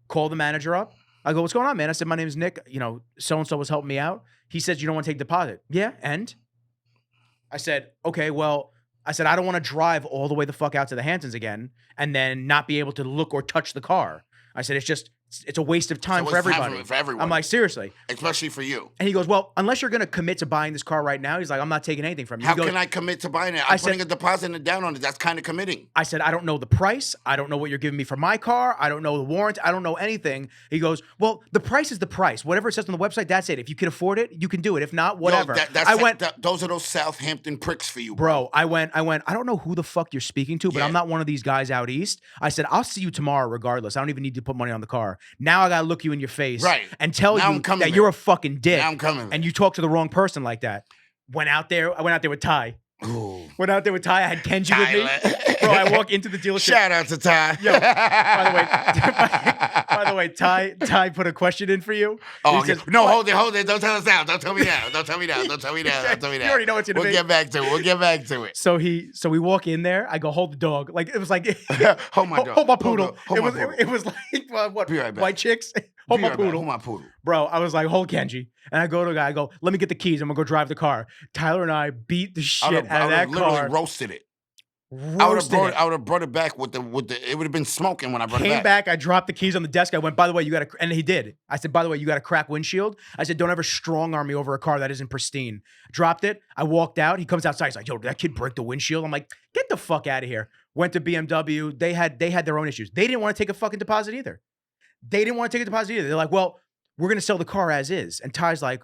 Call the manager up. I go, what's going on, man? I said, my name is Nick. You know, so-and-so was helping me out. He said, you don't want to take deposit. Yeah, and? I said, okay, well, I said, I don't want to drive all the way the fuck out to the Hamptons again and then not be able to look or touch the car. I said, it's a waste of time for everybody. For everyone. I'm like, seriously. Especially for you. And he goes, well, unless you're going to commit to buying this car right now, he's like, I'm not taking anything from you. How can I commit to buying it? I'm putting a deposit down on it. That's kind of committing. I said, I don't know the price. I don't know what you're giving me for my car. I don't know the warrant. I don't know anything. He goes, well, the price is the price. Whatever it says on the website, that's it. If you can afford it, you can do it. If not, whatever. Those are those Southampton pricks for you, bro. I went, I don't know who the fuck you're speaking to, but I'm not one of these guys out east. I said, I'll see you tomorrow regardless. I don't even need to put money on the car. Now I got to look you in your face and tell you that you're a fucking dick. Now I'm coming. And you talk to the wrong person like that. I went out there with Ty. Ooh. Went out there with Ty. I had Kenji with me. Bro, I walk into the dealership. Shout out to Ty. Yo, by the way, Ty put a question in for you. Oh, says, no, hold it. Don't tell us now. Don't tell me now. Don't tell me now. You already know what's going to be. We'll get back to it. So we walk in there. I go, hold the dog. Like, it was like, hold my dog. Hold my poodle. It was like, what, be right back. white chicks? hold my right back. poodle. Hold my poodle. Bro, I was like, hold Kenji. And I go to the guy, I go, let me get the keys. I'm going to go drive the car. Tyler and I beat the shit out of that literally car. roasted it. Roasted it. I would have brought it back with the. It would have been smoking when I brought it Came back. back. I dropped the keys on the desk. I went, by the way, you got to, and he did. I said, by the way, you got a cracked windshield. I said, don't ever strong arm me over a car that isn't pristine. Dropped it. I walked out. He comes outside. He's like, yo, did that kid break the windshield? I'm like, get the fuck out of here. Went to BMW. They had their own issues. They didn't want to take a fucking deposit either. They're like, well, we're going to sell the car as is. And Ty's like,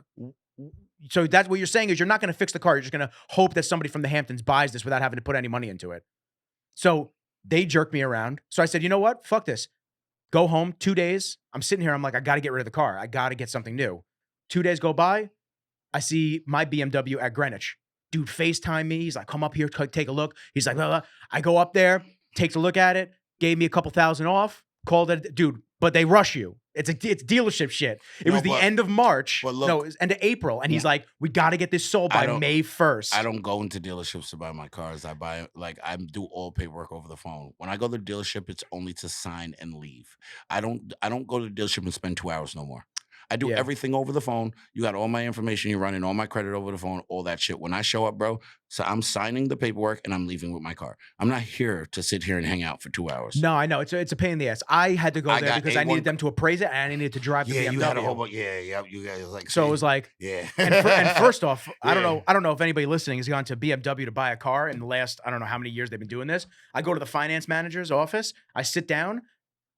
so that's what you're saying is you're not going to fix the car. You're just going to hope that somebody from the Hamptons buys this without having to put any money into it. So they jerked me around. So I said, you know what? Fuck this. Go home. 2 days. I'm sitting here. I'm like, I got to get rid of the car. I got to get something new. 2 days go by. I see my BMW at Greenwich. Dude FaceTime me. He's like, come up here, take a look. He's like, blah, blah. I go up there, takes a look at it, gave me a couple $1,000 off, called it, dude, but they rush you. It's dealership shit. It was the end of March. Look, no, it was end of April. And he's like, we got to get this sold by May 1st. I don't go into dealerships to buy my cars. I do all paperwork over the phone. When I go to the dealership, it's only to sign and leave. I don't go to the dealership and spend 2 hours no more. I do everything over the phone. You got all my information. You're running all my credit over the phone, all that shit. When I show up, bro, so I'm signing the paperwork and I'm leaving with my car. I'm not here to sit here and hang out for 2 hours. No, I know. It's a pain in the ass. I had to go there because I needed them to appraise it and I needed to drive the BMW. You had a whole bunch. You guys like. So it was like, and first off, I don't know if anybody listening has gone to BMW to buy a car in the last, I don't know how many years they've been doing this. I go to the finance manager's office. I sit down.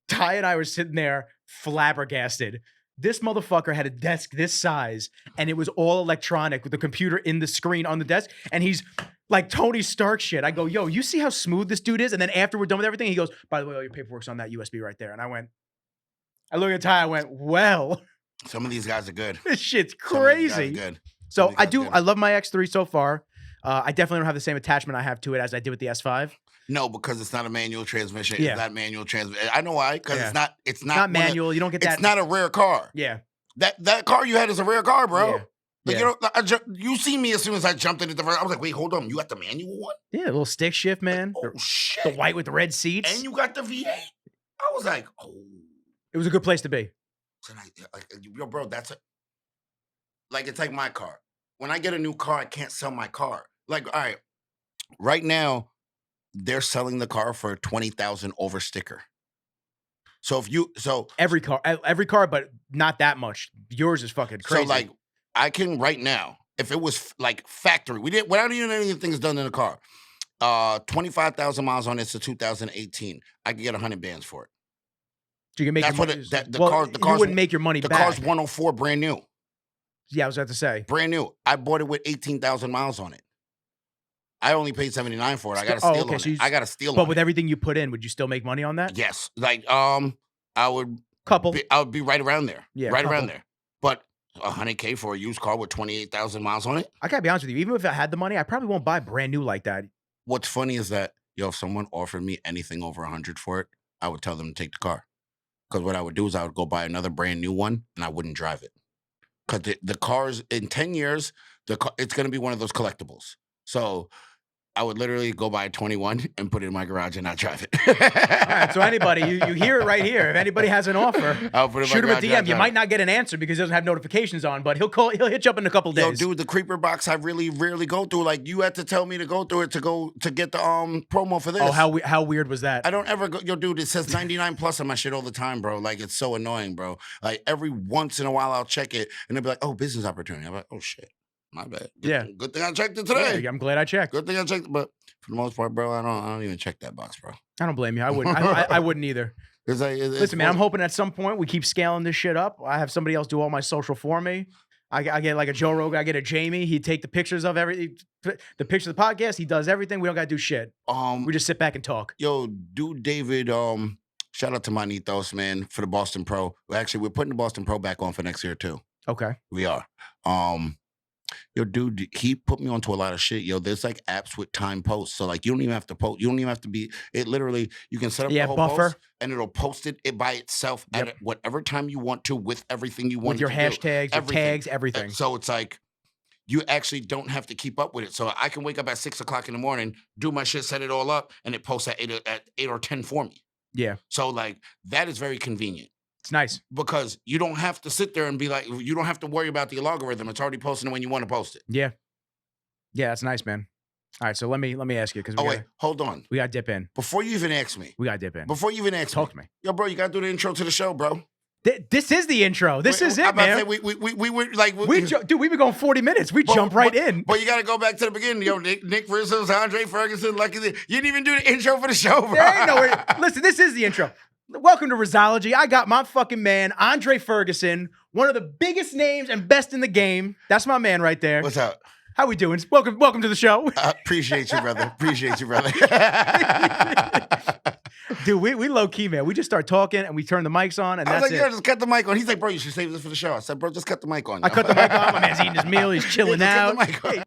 Ty and I were sitting there flabbergasted. This motherfucker had a desk this size, and it was all electronic with the computer in the screen on the desk, and he's like Tony Stark shit. I go, yo, you see how smooth this dude is? And then after we're done with everything, he goes, by the way, all your paperwork's on that USB right there. And I look at Ty, I went, well. Some of these guys are good. This shit's crazy. Good. So I love my X3 so far. I definitely don't have the same attachment I have to it as I did with the S5. No, because it's not a manual transmission. Yeah. It's not manual transmission. I know why. Because it's not manual. You don't get that. It's not a rare car. Yeah. That car you had is a rare car, bro. Yeah. Like, you see me as soon as I jumped into the first. I was like, wait, hold on. You got the manual one? Yeah, a little stick shift, man. Like, oh, shit. The white with the red seats. And you got the V8. I was like, oh. It was a good place to be. So yo, bro, it's like my car. When I get a new car, I can't sell my car. Like, all right, right now, they're selling the car for $20,000 over sticker. So every car, but not that much. Yours is fucking crazy. So like, I can right now, if it was like factory, without even anything done in the car, 25,000 miles on it to 2018, I could get 100 bands for it. So you can make that's your money. The car you wouldn't make your money the back. car's 104 brand new. Yeah, I was about to say brand new. I bought it with 18,000 miles on it. I only paid $79 for it. I got to steal on it. I got to steal on it. But with everything you put in, would you still make money on that? Yes. Like, I would be right around there. Yeah, around there. But $100K for a used car with 28,000 miles on it. I gotta be honest with you. Even if I had the money, I probably won't buy brand new like that. What's funny is that, if someone offered me anything over 100 for it, I would tell them to take the car. Because what I would do is I would go buy another brand new one and I wouldn't drive it. Because the cars in 10 years, it's going to be one of those collectibles. So I would literally go buy a 21 and put it in my garage and not drive it. All right, so anybody, you hear it right here. If anybody has an offer, shoot him a DM. You might not get an answer because he doesn't have notifications on, but he'll hit you up in a couple days. Yo, dude, the creeper box I really rarely go through. Like, you had to tell me to go through it to get the promo for this. Oh, how weird was that? I don't ever go. Yo, dude, it says 99 plus on my shit all the time, bro. Like, it's so annoying, bro. Like, every once in a while I'll check it and they'll be like, oh, business opportunity. I'm like, oh shit. My bad. Good thing I checked it today. Yeah, I'm glad I checked. Good thing I checked, but for the most part, bro, I don't even check that box, bro. I don't blame you. I wouldn't. I wouldn't either. Listen, man, I'm hoping at some point we keep scaling this shit up. I have somebody else do all my social for me. I get like a Joe Rogan. I get a Jamie. He'd take the pictures of everything, the pictures of the podcast. He does everything. We don't gotta do shit. We just sit back and talk. Yo, dude, David. Shout out to Manitos, man, for the Boston Pro. Actually, we're putting the Boston Pro back on for next year too. Okay, we are. Yo, dude, he put me onto a lot of shit. Yo, there's like apps with time posts. So like you don't even have to post. You don't even have to be it literally you can set up the whole buffer. Post and it'll post it by itself at whatever time you want to with everything you want with your hashtags, your tags, everything. So it's like you actually don't have to keep up with it. So I can wake up at 6 o'clock in the morning, do my shit, set it all up, and it posts at 8 or 10 for me. Yeah. So like that is very convenient. It's nice. Because you don't have to sit there and be like, you don't have to worry about the algorithm. It's already posting it when you want to post it. Yeah. Yeah, that's nice, man. All right, so let me ask you because wait, hold on. We got to dip in. Before you even ask me. We got to dip in. Before you even ask Talk to me. Yo, bro, you got to do the intro to the show, bro. This is the intro. This is it, man. We were like, dude, we've been going 40 minutes. We jump right in. But you got to go back to the beginning. Yo, Nick Rizzo, Andre Ferguson, Lucky Libra. You didn't even do the intro for the show, bro. There ain't nowhere. Listen, this is the intro. Welcome to Rizzology. I got my fucking man, Andre Ferguson, one of the biggest names and best in the game. That's my man right there. What's up? How we doing? Welcome to the show. Appreciate you, brother. Appreciate you, brother. Dude, we low key, man. We just start talking and we turn the mics on, and I was that's like, it. yo, just cut the mic on. He's like, bro, you should save this for the show. I said, bro, just cut the mic on. Yo. I cut the mic on. My man's eating his meal. He's chilling out. Cut the mic on. Hey.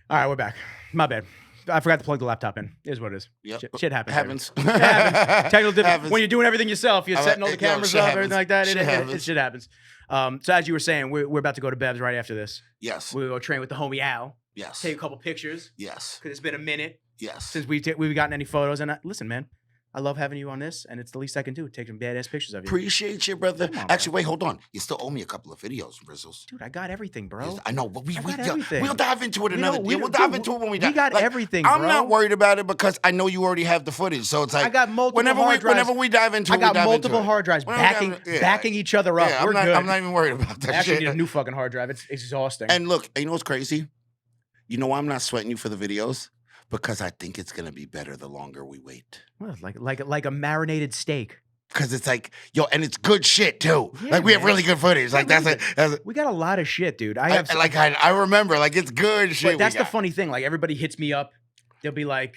All right, we're back. My bad. I forgot to plug the laptop in. It is what it is. Yep. Shit happens. Happens. It happens. Technical difficulty. Happens. When you're doing everything yourself, you're setting all the cameras up, everything like that. It shit happens. So as you were saying, we're about to go to Bev's right after this. Yes. We'll go train with the homie Al. Yes. Take a couple pictures. Yes. Because it's been a minute. Yes. Since we've gotten any photos. And listen, man, I love having you on this, and it's the least I can do. Take some badass pictures of you. Appreciate you, brother. On, actually, wait, hold on. You still owe me a couple of videos, Rizzles. Dude, I got everything, bro. Yes, I know, but everything. We'll dive into it another day. We'll dive into it when we dive. We got everything, bro. I'm not worried about it because I know you already have the footage. So it's like I got multiple hard drives. Whenever we dive into it, I got multiple hard drives backing each other up. Yeah, We're good. I'm not even worried about that actually shit. Need a new fucking hard drive. It's exhausting. And look, you know what's crazy? You know why I'm not sweating you for the videos? Because I think it's gonna be better the longer we wait. Well, like a marinated steak. Because it's like, yo, and it's good shit too. Yeah, like we have man. really good footage. Like that's it. We got a lot of shit, dude. I remember, like it's good shit. But that's the funny thing. Like everybody hits me up. They'll be like,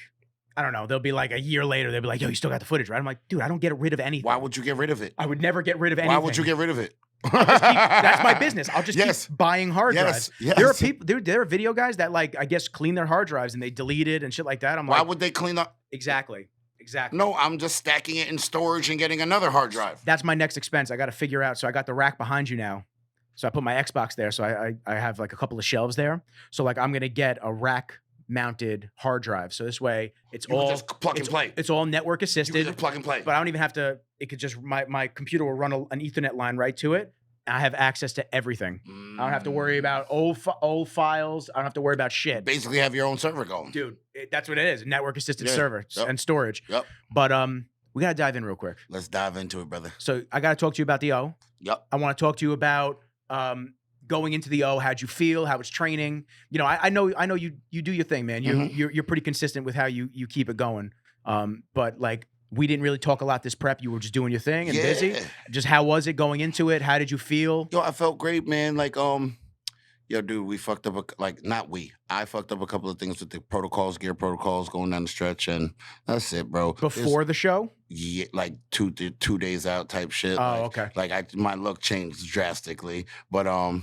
I don't know. They'll be like a year later. They'll be like, yo, you still got the footage, right? I'm like, dude, I don't get rid of anything. Why would you get rid of it? I would never get rid of anything. Why would you get rid of it? That's my business. I'll just keep buying hard drives. Yes. There are people, dude. There are video guys that like, I guess, clean their hard drives and they delete it and shit like that. Why would they clean up? Exactly. No, I'm just stacking it in storage and getting another hard drive. That's my next expense. I got to figure out. So I got the rack behind you now. So I put my Xbox there. So I have like a couple of shelves there. So like I'm gonna get a rack mounted hard drive. So this way it's all just plug and play. It's all network assisted. You can just plug and play. But I don't even have to. It could just my computer will run an Ethernet line right to it. I have access to everything. I don't have to worry about old files. I don't have to worry about shit. Basically, have your own server going, dude. That's what it is: network assisted server and storage. Yep. But we gotta dive in real quick. Let's dive into it, brother. So I gotta talk to you about the O. Yep. I want to talk to you about going into the O. How'd you feel? How was training? You know, I know you do your thing, man. You're pretty consistent with how you keep it going. But like. We didn't really talk a lot this prep. You were just doing your thing and busy. Just how was it going into it? How did you feel? Yo, I felt great, man. Like, yo, dude, we fucked up. I fucked up a couple of things with the gear protocols going down the stretch, and that's it, bro. Before the show? Yeah, like two days out type shit. Oh, okay. Like my look changed drastically, but yo,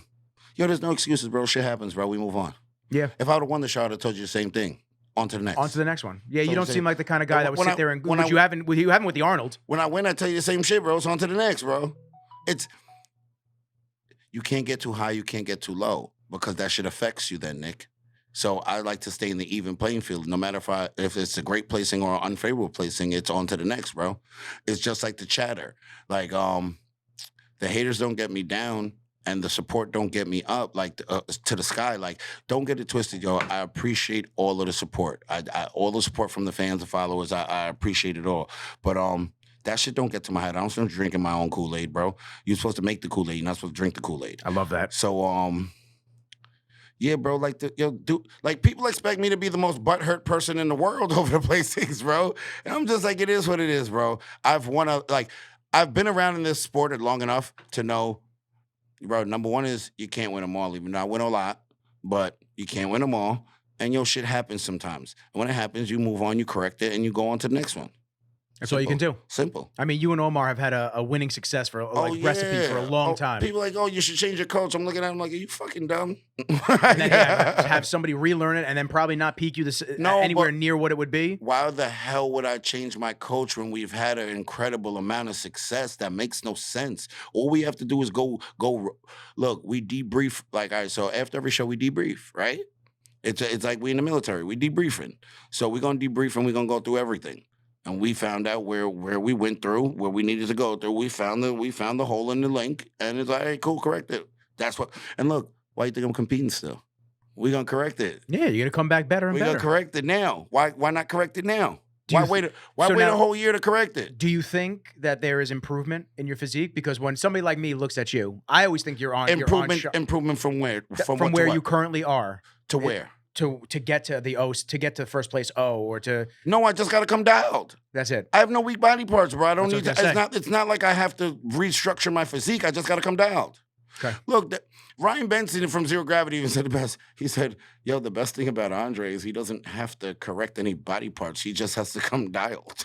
there's no excuses, bro. Shit happens, bro. We move on. Yeah. If I would have won the show, I'd have told you the same thing. On to the next one. Yeah, you don't seem like the kind of guy that would sit there and you haven't with the Arnold. When I win, I tell you the same shit, bro. It's on to the next, bro. You can't get too high, you can't get too low because that shit affects you then, Nick. So I like to stay in the even playing field. No matter if it's a great placing or unfavorable placing, it's on to the next, bro. It's just like the chatter. Like the haters don't get me down. And the support don't get me up like to the sky. Like, don't get it twisted, yo. I appreciate all of the support. All the support from the fans, the followers. I appreciate it all. But that shit don't get to my head. I don't start drinking my own Kool-Aid, bro. You're supposed to make the Kool-Aid. You're not supposed to drink the Kool-Aid. I love that. So yeah, bro. Like people expect me to be the most butthurt person in the world over the placings, bro. And I'm just like, it is what it is, bro. I've been around in this sport long enough to know. Bro, number one is you can't win them all. Even though I win a lot, but you can't win them all. And your shit happens sometimes. And when it happens, you move on, you correct it, and you go on to the next one. That's all you can do. Simple. I mean, you and Omar have had a winning success for recipe for a long time. People are like, oh, you should change your coach. I'm looking at him like, are you fucking dumb? And then have somebody relearn it and then probably not peak you anywhere near what it would be. Why the hell would I change my coach when we've had an incredible amount of success? That makes no sense. All we have to do is go. Look, we debrief. Like, all right, so after every show, we debrief, right? It's like we in the military. We debriefing. So we're going to debrief and we're going to go through everything. and we found out where we went through, where we needed to go through. We found the hole in the link, and it's like, all right, cool, correct it. That's what. And look, why you think I'm competing still? We gonna correct it. Yeah, you're gonna come back better and We better. gonna correct it now. Why not correct it now? Why wait so a now, whole year to correct it? Do you think that there is improvement in your physique? Because when somebody like me looks at you, I always think you're on Improvement from where? From where you currently are to where? To get to the O, to get to first place O, or to. No, I just got to come dialed. That's it. I have no weak body parts, bro. I don't need to. Say. It's not like I have to restructure my physique. I just got to come dialed. Okay. Look, Ryan Benson from Zero Gravity even said the best. He said, "Yo, the best thing about Andre is he doesn't have to correct any body parts. He just has to come dialed."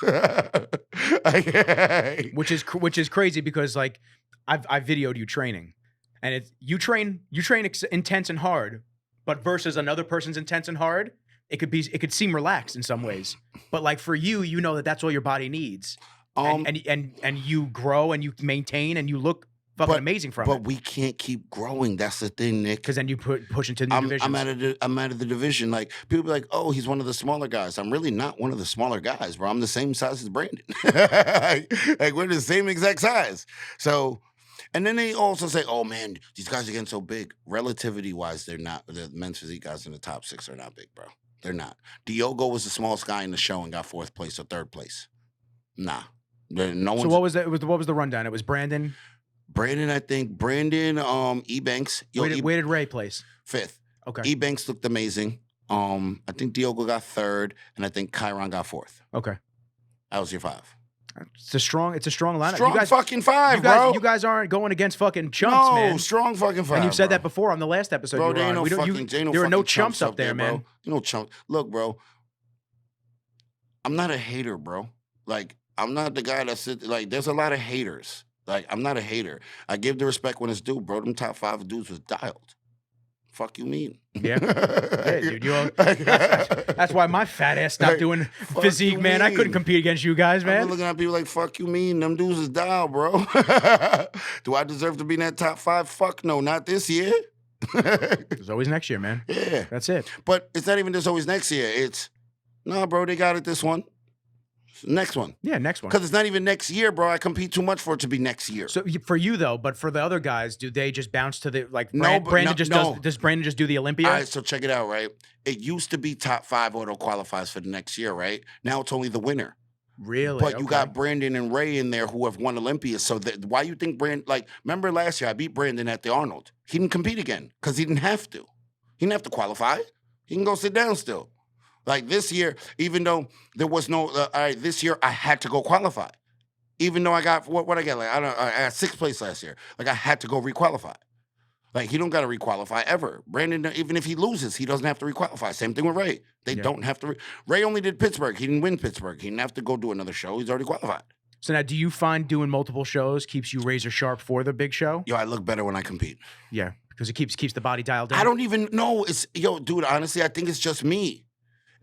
Which is crazy because like I've videoed you training, and it's you train intense and hard, but versus another person's intense and hard, it could seem relaxed in some ways. But like for you, you know that's all your body needs, and you grow and you maintain and you look fucking amazing from it. But we can't keep growing. That's the thing, Nick. Because then you push into new divisions. I'm out of the division. Like people be like, "Oh, he's one of the smaller guys." I'm really not one of the smaller guys, bro. I'm the same size as Brandon. like we're the same exact size. So, and then they also say, "Oh man, these guys are getting so big." Relativity wise, they're not. The men's physique guys in the top 6 are not big, bro. They're not. Diogo was the smallest guy in the show and got 4th place or 3rd place. Nah, no one. So what was the rundown? It was Brandon, I think Brandon, Ebanks. Where did Ray place? 5th. Okay. Ebanks looked amazing. I think Diogo got 3rd, and I think Chiron got 4th. Okay. That was your 5. It's a strong lineup. Strong you guys, fucking 5, bro. You guys aren't going against fucking chumps, man. No, strong fucking 5. And you've said that before on the last episode. Bro, there are no chumps up there, man. Bro. You know chumps. Look, bro. I'm not a hater, bro. Like, I'm not the guy that sits, like, there's a lot of haters. Like, I'm not a hater. I give the respect when it's due, bro. Them top 5 dudes was dialed. Fuck you mean? Yeah. Yeah, dude. That's why my fat ass stopped doing physique, man. I couldn't compete against you guys, man. I'm looking at people like, fuck you mean? Them dudes is dialed, bro. Do I deserve to be in that top 5? Fuck no, not this year. There's always next year, man. Yeah. That's it. But it's not even just always next year. It's, nah, bro, they got it this one. Next one. Yeah, next one. Because it's not even next year, bro. I compete too much for it to be next year. So for you though, but for the other guys, do they just bounce to the does Brandon just do the Olympia? All right, so check it out, right? It used to be top 5 auto qualifiers for the next year, right? Now it's only the winner. Really? But you got Brandon and Ray in there who have won Olympia. So why you think remember last year I beat Brandon at the Arnold. He didn't compete again because he didn't have to. He didn't have to qualify. He can go sit down still. Like this year, even though there was no, this year I had to go qualify. Even though I got, what I got? Like, I got 6th place last year. Like I had to go requalify. Like he don't got to requalify ever. Brandon, even if he loses, he doesn't have to requalify. Same thing with Ray. They don't have to. Ray only did Pittsburgh. He didn't win Pittsburgh. He didn't have to go do another show. He's already qualified. So now, do you find doing multiple shows keeps you razor sharp for the big show? Yo, I look better when I compete. Yeah, because it keeps the body dialed down. I don't even know. Dude, honestly, I think it's just me.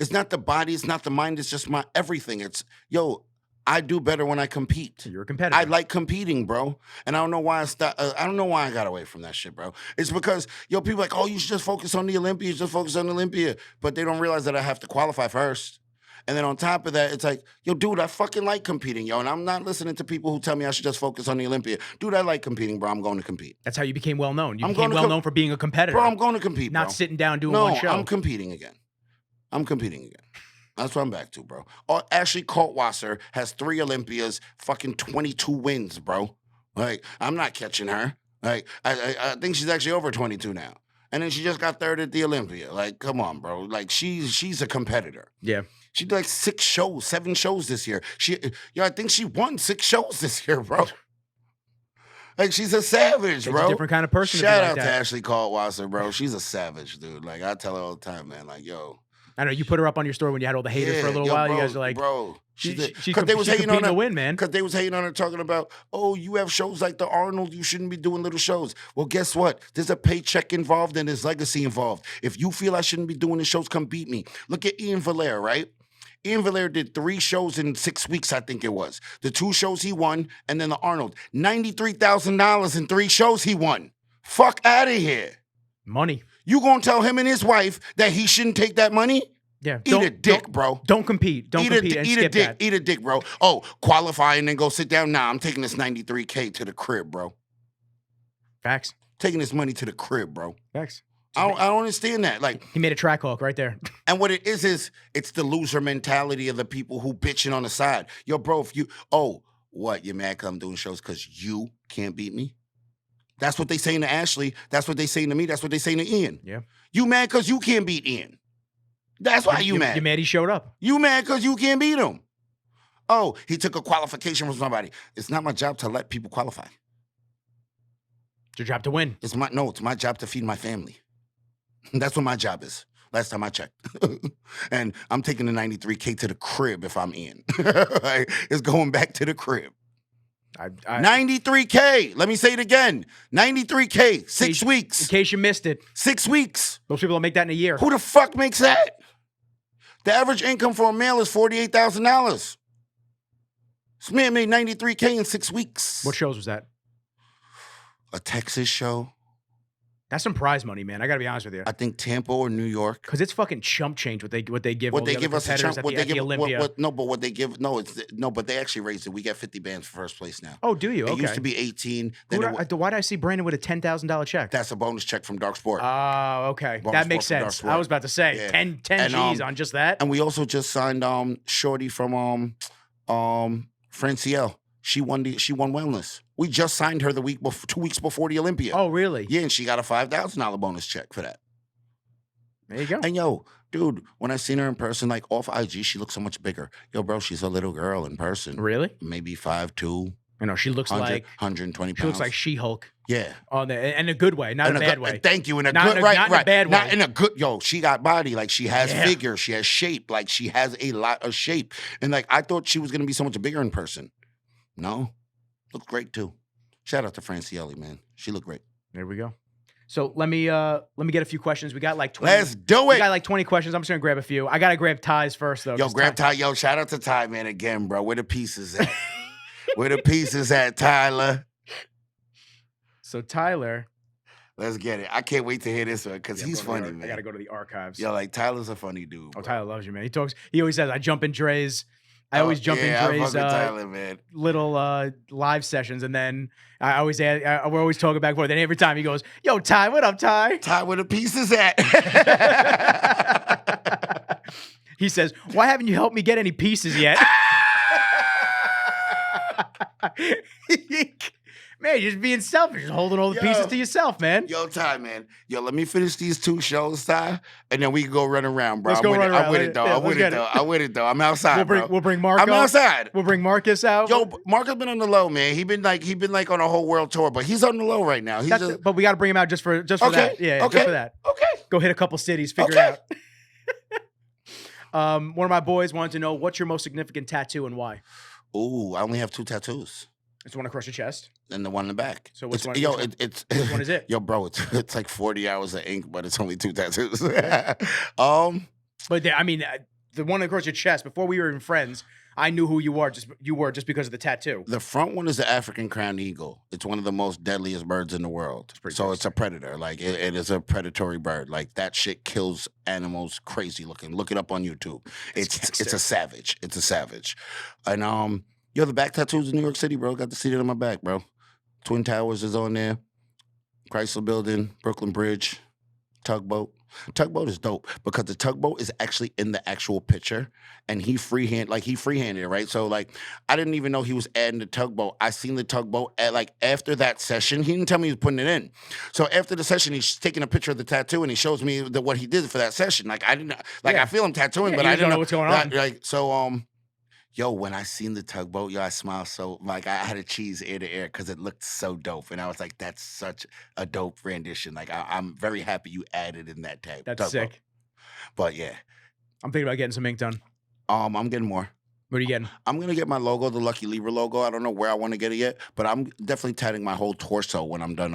It's not the body, it's not the mind, it's just my everything. I do better when I compete. You're a competitor. I like competing, bro. And I don't know why I don't know why I got away from that shit, bro. It's because, people are like, oh, you should just focus on the Olympia, But they don't realize that I have to qualify first. And then on top of that, it's like, dude, I fucking like competing, and I'm not listening to people who tell me I should just focus on the Olympia. Dude, I like competing, bro. I'm going to compete. That's how you became well known. You became well known for being a competitor. Bro, I'm going to compete, not sitting down doing one show. I'm competing again. That's what I'm back to, bro. Ashley Kaltwasser has 3 Olympias, fucking 22 wins, bro. Like, I'm not catching her. Like, I think she's actually over 22 now. And then she just got 3rd at the Olympia. Like, come on, bro. Like, she's a competitor. Yeah. She did like 7 shows this year. I think she won 6 shows this year, bro. Like, she's a savage, bro. She's a different kind of person. Shout out to Ashley Kaltwasser, bro. She's a savage, dude. Like, I tell her all the time, man. Like, yo. I know you put her up on your story when you had all the haters for a little while. Bro, you guys are like, bro, she's competing to win, man. Because they was hating on her, talking about, oh, you have shows like the Arnold, you shouldn't be doing little shows. Well, guess what? There's a paycheck involved and there's legacy involved. If you feel I shouldn't be doing the shows, come beat me. Look at Ian Valera, right? Ian Valera did 3 shows in 6 weeks, I think it was. The 2 shows he won, and then the Arnold. $93,000 in 3 shows he won. Fuck out of here. Money. You gonna tell him and his wife that he shouldn't take that money? Yeah. Eat a dick, bro. Don't compete. Don't compete and skip that. Eat a dick, bro. Oh, qualify and then go sit down. Nah, I'm taking this 93K to the crib, bro. Facts. Taking this money to the crib, bro. Facts. I don't understand that. Like, he made a track hawk right there. And what it is it's the loser mentality of the people who bitching on the side. Yo, bro, if you, what, you're mad 'cause I'm doing shows because you can't beat me? That's what they saying to Ashley. That's what they saying to me. That's what they saying to Ian. Yeah. You mad because you can't beat Ian. That's why you mad. You mad he showed up. You mad because you can't beat him. Oh, he took a qualification from somebody. It's not my job to let people qualify. It's your job to win. It's my job to feed my family. That's what my job is. Last time I checked. And I'm taking the 93K to the crib if I'm in. It's going back to the crib. 93K. Let me say it again. 93K. 6 weeks. In case you missed it. 6 weeks. Most people don't make that in a year. Who the fuck makes that? The average income for a male is $48,000. This man made 93K in 6 weeks. What shows was that? A Texas show. That's some prize money, man. I gotta be honest with you. I think Tampa or New York. Because it's fucking chump change what they give. What they give us a chump. What they give Olympia. But they actually raised it. We get 50 bands for first place now. Oh, do you? It used to be 18. Why did I see Brandon with a $10,000 check? That's a bonus check from Dark Sport. Oh, okay. That makes sense. I was about to say 10 G's on just that. And we also just signed Shorty from Francielle. She won wellness. We just signed her 2 weeks before the Olympia. Oh, really? Yeah, and she got a $5,000 bonus check for that. There you go. And yo, dude, when I seen her in person, like off IG, she looks so much bigger. Yo, bro, she's a little girl in person. Really? Maybe 5'2". I know she looks like 120 pounds. She looks like She-Hulk. Yeah. In a good way, not in a bad way. Thank you. Not in a bad way. Not in a good. Yo, she got body. Like she has figure. She has shape. Like she has a lot of shape. And like I thought she was gonna be so much bigger in person. No, looked great too. Shout out to Francielle, man. She looked great. There we go. So let me get a few questions. We got like 20. Let's do it. We got like 20 questions. I'm just gonna grab a few. I gotta grab Ty's first though. Yo, grab Ty. Yo, shout out to Ty, man. Again, bro. Where the pieces at? Where the pieces at, Tyler? So Tyler. Let's get it. I can't wait to hear this one because he's funny, man. I gotta go to the archives. Yo, like Tyler's a funny dude. Bro. Oh, Tyler loves you, man. He always says, I jump in Dre's. I always jump in Dre's Tyler, man. Little live sessions, and then we're always talking back and forth. Then every time he goes, "Yo, Ty, what up, Ty? Ty, where the pieces at?" He says, "Why haven't you helped me get any pieces yet?" Man, you're just being selfish, just holding all the pieces to yourself, man. Yo, Ty, man. Yo, let me finish these 2 shows, Ty, and then we can go run around, bro. Let's go run around. I'm with it, though. I'm with it, though. I'm outside, We'll bring Marco. I'm outside. We'll bring Marcus out. Yo, Marco's been on the low, man. He been like on a whole world tour, but he's on the low right now. But we got to bring him out just for that. Yeah, just for that. Okay. Go hit a couple cities, figure it out. One of my boys wanted to know, what's your most significant tattoo and why? Ooh, I only have 2 tattoos. It's the one across your chest and the one in the back. So which one? Which one is it? Yo, bro, it's like 40 hours of ink, but it's only 2 tattoos. But I mean, the one across your chest. Before we were even friends, I knew who you were just because of the tattoo. The front one is the African crowned eagle. It's one of the most deadliest birds in the world. So it's a predator. Like it is a predatory bird. Like that shit kills animals crazy looking. Look it up on YouTube. It's a savage. It's a savage. And yo, the back tattoos in New York City, bro. Got to see it on my back, bro. Twin Towers is on there. Chrysler Building, Brooklyn Bridge, Tugboat. Tugboat is dope because the tugboat is actually in the actual picture, and he freehanded it, right? So like, I didn't even know he was adding the tugboat. I seen the tugboat after that session. He didn't tell me he was putting it in. So after the session, he's taking a picture of the tattoo and he shows me what he did for that session. Like I didn't I feel him tattooing, but I didn't know what's going on. Yo, when I seen the tugboat, yo, I smiled so, like, I had a cheese ear to ear because it looked so dope. And I was like, that's such a dope rendition. Like, I'm very happy you added in that tag. That's tugboat. sick. But, yeah. I'm thinking about getting some ink done. I'm getting more. What are you getting? I'm going to get my logo, the Lucky Libra logo. I don't know where I want to get it yet, but I'm definitely tatting my whole torso when I'm done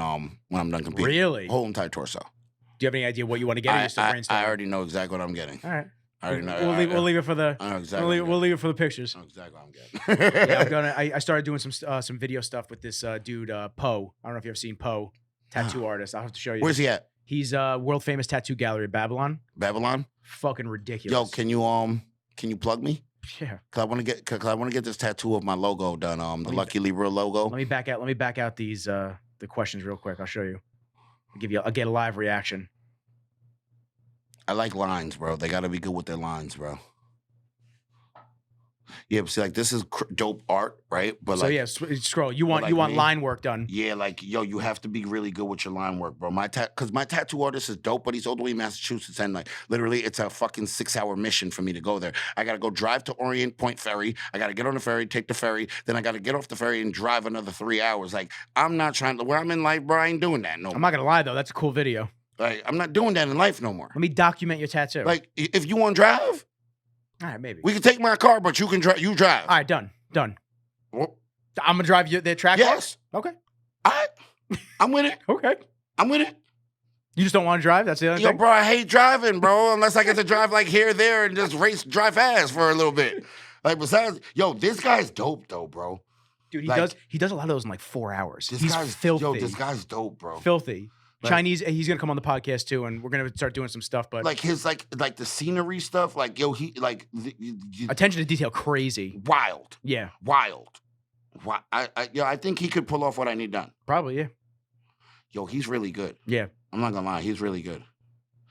competing. Really? Whole entire torso. Do you have any idea what you want to get? I already know exactly what I'm getting. All right. I already know. We'll leave it for the. I know exactly. We'll leave it for the pictures. I know exactly what I'm getting. Yeah, I started doing some video stuff with this dude Poe. I don't know if you ever seen Poe, tattoo artist. I'll have to show you. Where's he at? He's world famous tattoo gallery at Babylon. Babylon. Fucking ridiculous. Yo, can you plug me? Yeah. Cause I want to get this tattoo of my logo done. The Lucky Libra logo. Let me back out these the questions real quick. I'll show you. I'll get a live reaction. I like lines, bro. They got to be good with their lines, bro. Yeah, but see, like this is dope art, right? But so like, yeah, scroll. You want line work done? Yeah, like yo, you have to be really good with your line work, bro. Because my tattoo artist is dope, but he's all the way in Massachusetts, and like literally, it's a fucking 6-hour mission for me to go there. I gotta go drive to Orient Point Ferry. I gotta get on the ferry, take the ferry, then I gotta get off the ferry and drive another 3 hours. Like I'm not trying to. Where I'm in life, bro, I ain't doing that no more. I'm not gonna lie though, that's a cool video. Like I'm not doing that in life no more. Let me document your tattoo. Like if you want to drive. All right, maybe. We can take my car, but you can drive. You drive. All right, done. Well, I'm gonna drive you the track. Yes. Okay. All right. I'm with it. Okay. I'm with it. You just don't want to drive? That's the other thing? Yo, bro, I hate driving, bro. Unless I get to drive like here, there, and just drive fast for a little bit. Like besides, yo, this guy's dope though, bro. Dude, he like, does a lot of those in like 4 hours. He's filthy. Yo, this guy's dope, bro. Filthy. Like, Chinese. He's gonna come on the podcast too, and we're gonna start doing some stuff. But like his like the scenery stuff, like yo, he like attention to detail, crazy, wild. Yeah, wild. I think he could pull off what I need done. Probably, yeah. Yo, he's really good. Yeah, I'm not gonna lie, he's really good.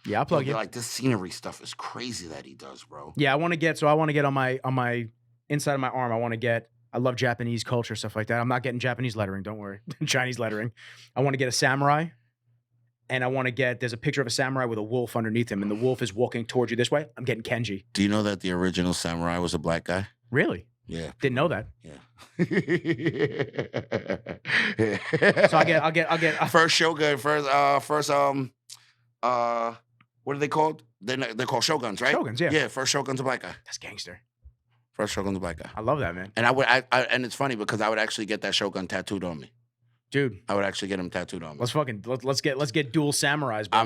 Yeah, I'll plug you. Like this scenery stuff is crazy that he does, bro. Yeah, I want to get on my inside of my arm. I love Japanese culture, stuff like that. I'm not getting Japanese lettering, don't worry. Chinese lettering. I want to get a samurai. And I want to there's a picture of a samurai with a wolf underneath him, and the wolf is walking towards you this way. I'm getting Kenji. Do you know that the original samurai was a black guy? Really? Yeah. Didn't know that. Yeah. So I'll get first shogun, what are they called? They're called shoguns, right? Shoguns, yeah. Yeah, first shogun's a black guy. That's gangster. First shogun's a black guy. I love that, man. And and it's funny because I would actually get that shogun tattooed on me. Dude, I would actually get him tattooed on me. Let's get dual samurais, bro.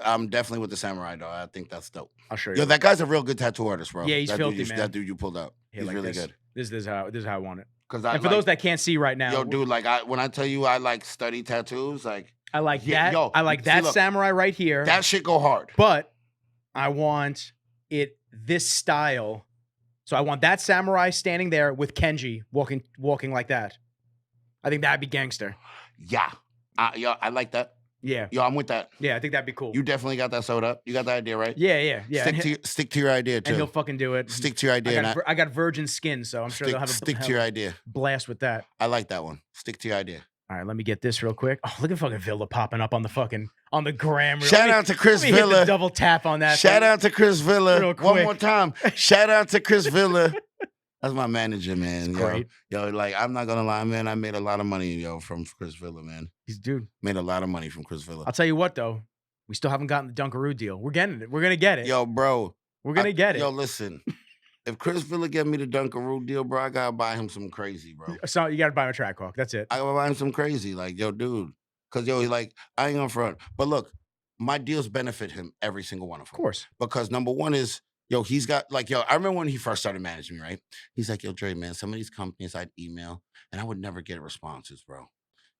I'm definitely with the samurai, though. I think that's dope. I'll show you. Yo, that guy's a real good tattoo artist, bro. Yeah, he's filthy, man. That dude you pulled out. Yeah, he's like really this. good. This is how I want it. And for those that can't see right now, yo, dude, like when I tell you I like study tattoos, like I like that. Yo, I like that samurai right here. That shit go hard. But I want it this style. So I want that samurai standing there with Kenji walking like that. I think that'd be gangster. Yeah. Yo, I like that. Yeah. Yo, I'm with that. Yeah, I think that'd be cool. You definitely got that sewed up. You got the idea, right? Yeah. Stick to your idea, too. And he'll fucking do it. Stick to your idea. I got virgin skin, so I'm sure they'll have a stick to your idea. Blast with that. I like that one. Stick to your idea. All right, let me get this real quick. Oh, look at fucking Villa popping up on the gram. Shout out to Chris Villa. Hit the double tap on that. Shout out to Chris Villa. One more time. Shout out to Chris Villa. That's my manager, man. Yo, like I'm not gonna lie, man. I made a lot of money, from Chris Villa, man. Dude, made a lot of money from Chris Villa. I'll tell you what, though, we still haven't gotten the Dunkaroo deal. We're getting it. We're gonna get it. Yo, bro, we're gonna get it. Yo, listen, if Chris Villa get me the Dunkaroo deal, bro, I gotta buy him some crazy, bro. So you gotta buy him a Trackhawk. That's it. I gotta buy him some crazy, like yo, dude, because yo, like I ain't gonna front, but look, my deals benefit him every single one of them. Of course, because number one is. Yo, he's got I remember when he first started managing me, right? He's like, yo, Dre, man, some of these companies I'd email and I would never get responses, bro.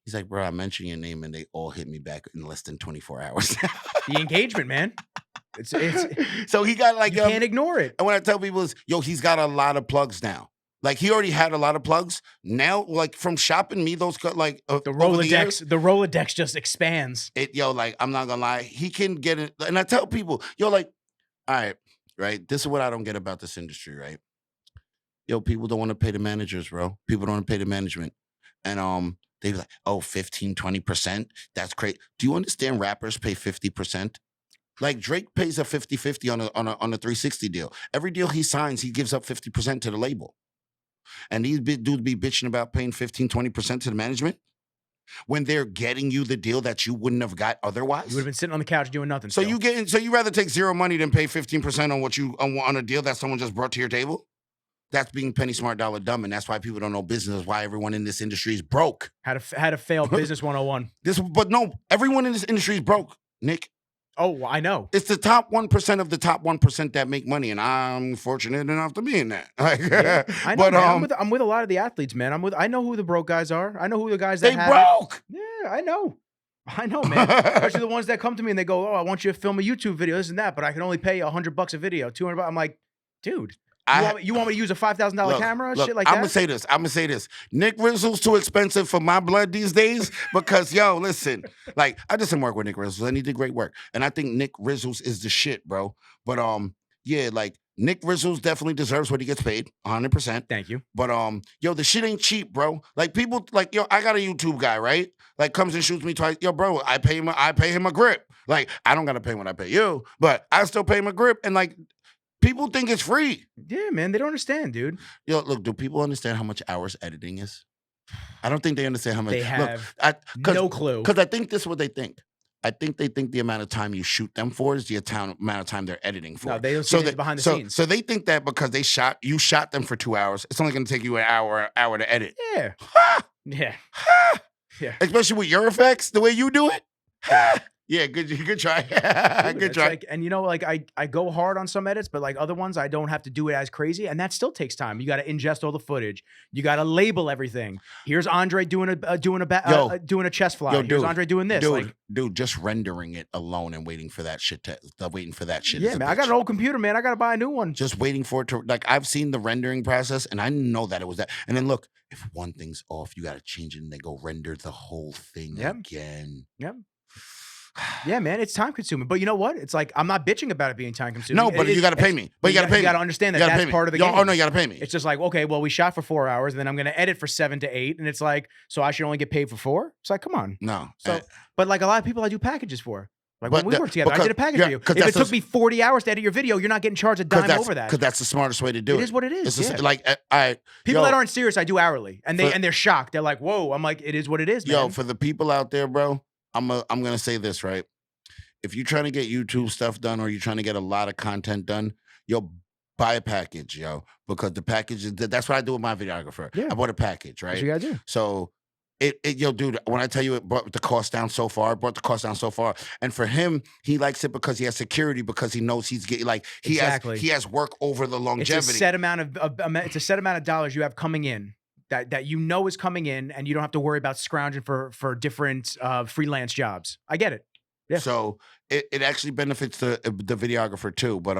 He's like, bro, I mentioned your name and they all hit me back in less than 24 hours. The engagement, man. It's so he got like, you can't ignore it. And when I tell people is, yo, he's got a lot of plugs now. Like he already had a lot of plugs. Now, like from shopping me, those like the Rolodex just expands. Like I'm not gonna lie, he can get it. And I tell people, yo, like, all right. Right? This is what I don't get about this industry, right? Yo, people don't want to pay the managers, bro. People don't want to pay the management. And they be like, oh, 15, 20%. That's great. Do you understand rappers pay 50%? Like Drake pays a 50-50 on a 360 deal. Every deal he signs, he gives up 50% to the label. And these dudes be bitching about paying 15, 20% to the management when they're getting you the deal that you wouldn't have got otherwise. You would have been sitting on the couch doing nothing. So you rather take zero money than pay 15% on what you on a deal that someone just brought to your table? That's being penny smart, dollar dumb, and that's why people don't know business. Why everyone in this industry is broke. How to fail business 101. But no, everyone in this industry is broke, Nick. Oh, I know. It's the top 1% of the top 1% that make money, and I'm fortunate enough to be in that. Yeah, I know, but I'm with a lot of the athletes, man. I know who the broke guys are. I know who the guys that broke. Yeah, I know. I know, man. Especially the ones that come to me and they go, "Oh, I want you to film a YouTube video, this and that, but I can only pay you $100 a video, $200." I'm like, dude, you want me to use a $5,000 camera, look, shit like I'm that? I'm gonna say this. Nick Rizzle's too expensive for my blood these days because listen, like I did some work with Nick Rizzles and he did great work, and I think Nick Rizzles is the shit, bro. But yeah, like Nick Rizzles definitely deserves what he gets paid, 100%. Thank you. But the shit ain't cheap, bro. Like people, like I got a YouTube guy, right? Like comes and shoots me twice. Yo, bro, I pay him a grip. Like I don't gotta pay what I pay you, but I still pay him a grip, and like. People think it's free. Yeah, man. They don't understand, dude. Yo, look, do people understand how much hours editing is? I don't think they understand how much. They have no clue. Because I think this is what they think. I think they think the amount of time you shoot them for is the amount of time they're editing for. No, they don't see behind the scenes. So they think that because you shot them for 2 hours, it's only going to take you an hour to edit. Yeah. Ha! Yeah. Ha! Yeah. Especially with your effects, the way you do it. Ha! Yeah, good try. Good try. Like, and I go hard on some edits, but like other ones, I don't have to do it as crazy, and that still takes time. You got to ingest all the footage. You got to label everything. Here's Andre doing a chest fly. Here's Andre doing this. Dude, just rendering it alone and waiting for that shit. Yeah, man. I got an old computer, man. I got to buy a new one. Just waiting for it to I've seen the rendering process, and I know that it was that. And then look, if one thing's off, you got to change it, and they go render the whole thing again. Yep. Yeah, man, it's time consuming. But you know what? It's like I'm not bitching about it being time consuming. No, but you got to pay me. But you got to pay me. You got to understand that's part of the game. Oh no, you got to pay me. It's just like, okay, well, we shot for 4 hours, and then I'm going to edit for 7 to 8, and it's like, so I should only get paid for 4? It's like, come on. No. So, but like a lot of people, I do packages for. Like when we work together, I did a package for you. If it took me 40 hours to edit your video, you're not getting charged a dime over that. Because that's the smartest way to do it. It is what it is. People that aren't serious, I do hourly, and they're shocked. They're like, whoa. I'm like, it is what it is, man. Yo, for the people out there, bro, I'm gonna say this, right? If you're trying to get YouTube stuff done or you're trying to get a lot of content done, buy a package, because the package that's what I do with my videographer. Yeah. I bought a package, right? That's what you gotta do. So dude, when I tell you it brought the cost down so far, and for him, he likes it because he has security, because he knows he's getting he has work over the longevity. It's a set amount of dollars you have coming in. That you know is coming in, and you don't have to worry about scrounging for different freelance jobs. I get it. Yeah. So it actually benefits the videographer too. But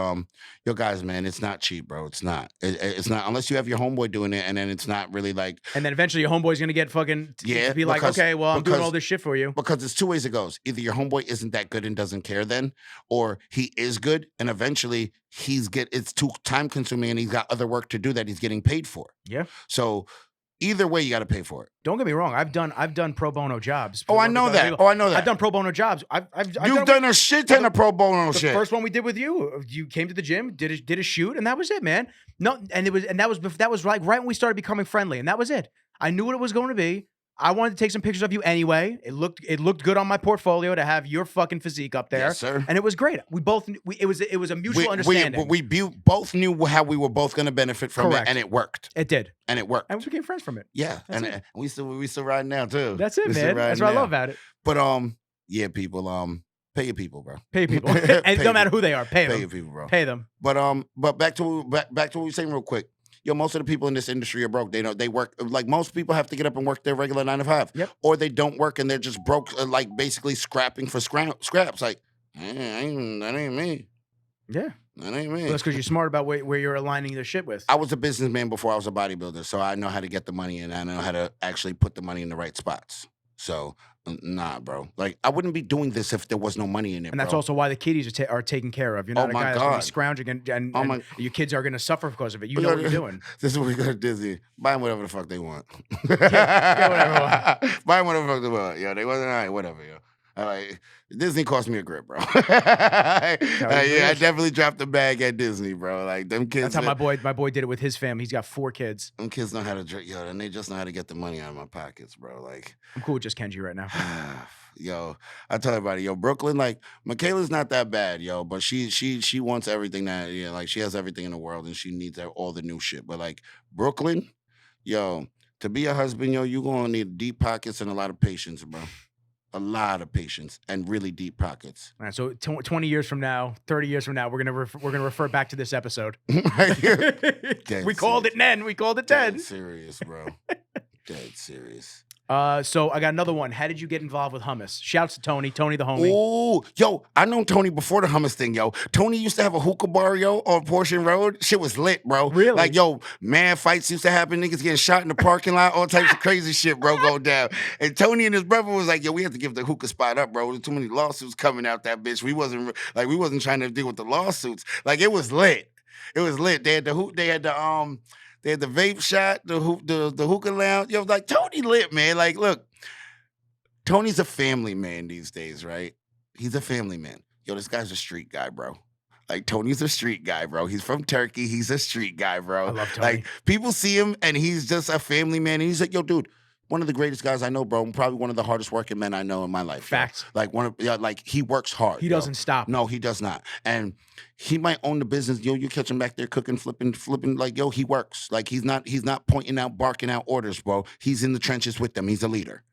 guys, man, it's not cheap, bro. It's not. It's not unless you have your homeboy doing it, and then it's not really like. And then eventually your homeboy's gonna get fucking be like, okay, well, I'm doing all this shit for you. Because there's two ways it goes. Either your homeboy isn't that good and doesn't care then, or he is good and eventually it's too time consuming and he's got other work to do that he's getting paid for. Yeah. So. Either way, you got to pay for it. Don't get me wrong. I've done pro bono jobs. I know that. I've done pro bono jobs. You've done a shit ton of pro bono shit. The first one we did with you came to the gym, did a shoot, and that was it, man. No, that was like right when we started becoming friendly, and that was it. I knew what it was going to be. I wanted to take some pictures of you anyway. It looked good on my portfolio to have your fucking physique up there. Yes, sir. And it was great. It was a mutual understanding. We both knew how we were both going to benefit from it, and it worked. It did. And it worked. And we became friends from it. Yeah. And we still ride now too. That's it, man. That's what I love about it. But yeah, people, pay your people, bro. Pay people. And no matter who they are, pay them. Pay your people, bro. Pay them. But back to what we were saying real quick. Most of the people in this industry are broke. They work like most people have to get up and work their regular 9 to 5. Yep. Or they don't work and they're just broke, like basically scrapping for scraps. Like, that ain't me. Yeah. That ain't me. Well, that's because you're smart about where you're aligning their shit with. I was a businessman before I was a bodybuilder, so I know how to get the money and I know how to actually put the money in the right spots. So, nah, bro. Like, I wouldn't be doing this if there was no money in it, And that's also why the kiddies are taken care of. You're not a guy that's going to be scrounging and your kids are going to suffer because of it. You know what you're doing. This is what we go to Disney. Buy them whatever the fuck they want. Get whatever they want. Buy them whatever the fuck they want. Yo, they wasn't all right, whatever, yo. Disney cost me a grip, bro. I definitely dropped the bag at Disney, bro. Like them kids. That's how my boy did it with his family. He's got 4 kids. Them kids know how to drink, and they just know how to get the money out of my pockets, bro. Like I'm cool with just Kenji right now. Yo, I tell everybody, Brooklyn, like Michaela's not that bad, but she wants everything like she has everything in the world and she needs all the new shit. But like Brooklyn, to be a husband, you gonna need deep pockets and a lot of patience, bro. A lot of patience and really deep pockets. All right, so 20 years from now, 30 years from now, we're gonna refer back to this episode. We called it then. We called it then. Dead serious, bro. Dead serious. So I got another one. How did you get involved with hummus? Shouts to Tony the homie. Oh, yo, I known Tony before the hummus thing, yo. Tony used to have a hookah bar, yo, on Portion Road. Shit was lit, bro. Really? Like, yo, man, fights used to happen. Niggas getting shot in the parking lot, all types of crazy shit, bro, go down. And Tony and his brother was like, yo, we have to give the hookah spot up, bro. There's too many lawsuits coming out that bitch. We wasn't trying to deal with the lawsuits. Like, it was lit. It was lit. They had the vape shot, the hookah lounge. Yo, like, Tony lit, man. Like, look. Tony's a family man these days, right? He's a family man. Yo, this guy's a street guy, bro. Like, Tony's a street guy, bro. He's from Turkey. He's a street guy, bro. I love Tony. Like, people see him, and he's just a family man. And he's like, yo, dude, one of the greatest guys I know, bro. Probably one of the hardest working men I know in my life. Facts. Yo. Like, he works hard. He doesn't stop. No, he does not. And he might own the business. Yo, you catch him back there cooking, flipping. Like, yo, he works. Like, he's not pointing out, barking out orders, bro. He's in the trenches with them. He's a leader.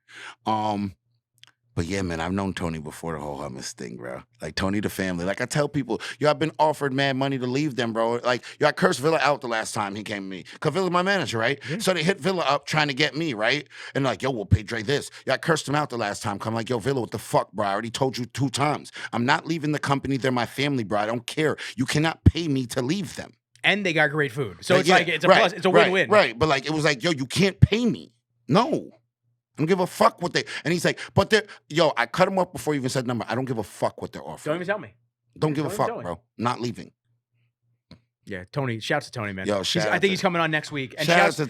But yeah, man, I've known Tony before the whole hummus thing, bro. Like, Tony the family. Like, I tell people, yo, I've been offered mad money to leave them, bro. Like, yo, I cursed Villa out the last time he came to me. Because Villa's my manager, right? Yeah. So they hit Villa up trying to get me, right? And like, yo, we'll pay Dre this. Yeah, I cursed him out the last time. I'm like, yo, Villa, what the fuck, bro? I already told you 2 times. I'm not leaving the company. They're my family, bro. I don't care. You cannot pay me to leave them. And they got great food. So it's yeah, like, it's a plus. It's a win-win. Right. But like, it was like, yo, you can't pay me. No. I don't give a fuck what they, and he's like, but they're, yo, I cut him off before he even said number. I don't give a fuck what they're offering. Don't even tell me. Don't give a fuck, bro. Not leaving. Yeah, Tony. Shouts to Tony, man. Yo, I think he's coming on next week. And shouts to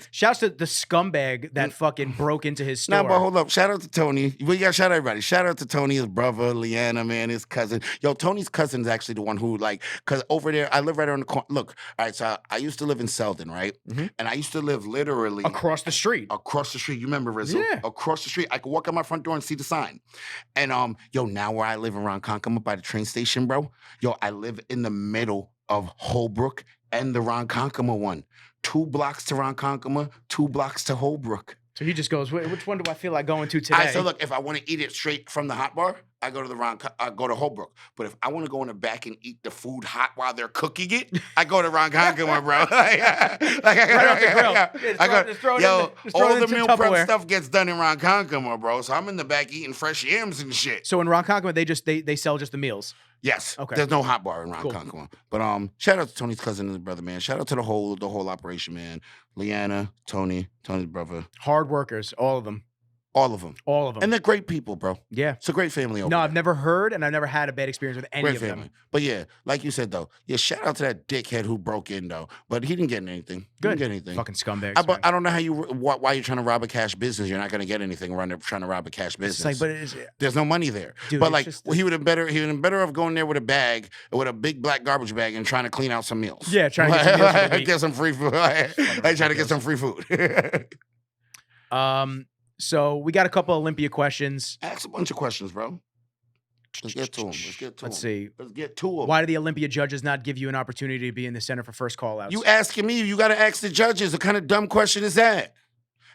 the scumbag that fucking broke into his store. Nah, but hold up. Shout out to Tony. We got shout out everybody. Shout out to Tony, his brother, Leanna, man, his cousin. Yo, Tony's cousin is actually the one who, like, because over there, I live right around the corner. Look, all right, so I used to live in Selden, right? Mm-hmm. And I used to live literally across the street. Across the street. You remember Rizzo? Yeah. Across the street. I could walk out my front door and see the sign. And yo, now where I live in Ronkonkoma by the train station, bro. Yo, I live in the middle of Holbrook and the Ronkonkoma one. 2 blocks to Ronkonkoma, 2 blocks to Holbrook. So he just goes, which one do I feel like going to today? So look, if I want to eat it straight from the hot bar, I go to I go to Holbrook. But if I want to go in the back and eat the food hot while they're cooking it, I go to Ronkonkoma, bro. Right off the grill. All the meal prep stuff gets done in Ronkonkoma, bro. So I'm in the back eating fresh yams and shit. So in Ronkonkoma, they sell just the meals. Yes. Okay. There's no hot bar in Ronkonkoma. Cool. But shout out to Tony's cousin and his brother, man. Shout out to the whole operation, man. Leanna, Tony's brother. Hard workers, all of them. All of them. All of them. And they're great people, bro. Yeah. It's a great family over No, there. I've never heard and I've never had a bad experience with any of them. But yeah, like you said, though, yeah, shout out to that dickhead who broke in, though. But he didn't get anything. Good. He didn't get anything. Fucking scumbags. I don't know why you're trying to rob a cash business. You're not going to get anything trying to rob a cash business. It's like, there's no money there. Dude, but like, he would have been better off going there with a bag, with a big black garbage bag and trying to clean out some meals. Yeah, trying to get some meals for the week. Get some free food. I try to get some free food. So we got a couple Olympia questions. Ask a bunch of questions, bro. Let's get to them. Let's see. Let's get to them. Why do the Olympia judges not give you an opportunity to be in the center for first call-outs? You asking me? You got to ask the judges. What kind of dumb question is that?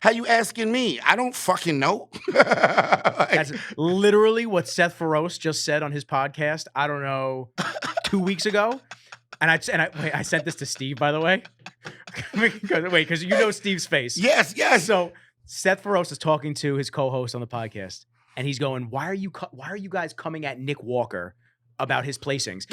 How you asking me? I don't fucking know. That's literally what Seth Feroce just said on his podcast. I don't know, 2 weeks ago. And I sent this to Steve, by the way. Because you know Steve's face. Yes. So Seth Feroce is talking to his co-host on the podcast, and he's going, "Why are you guys coming at Nick Walker about his placings?"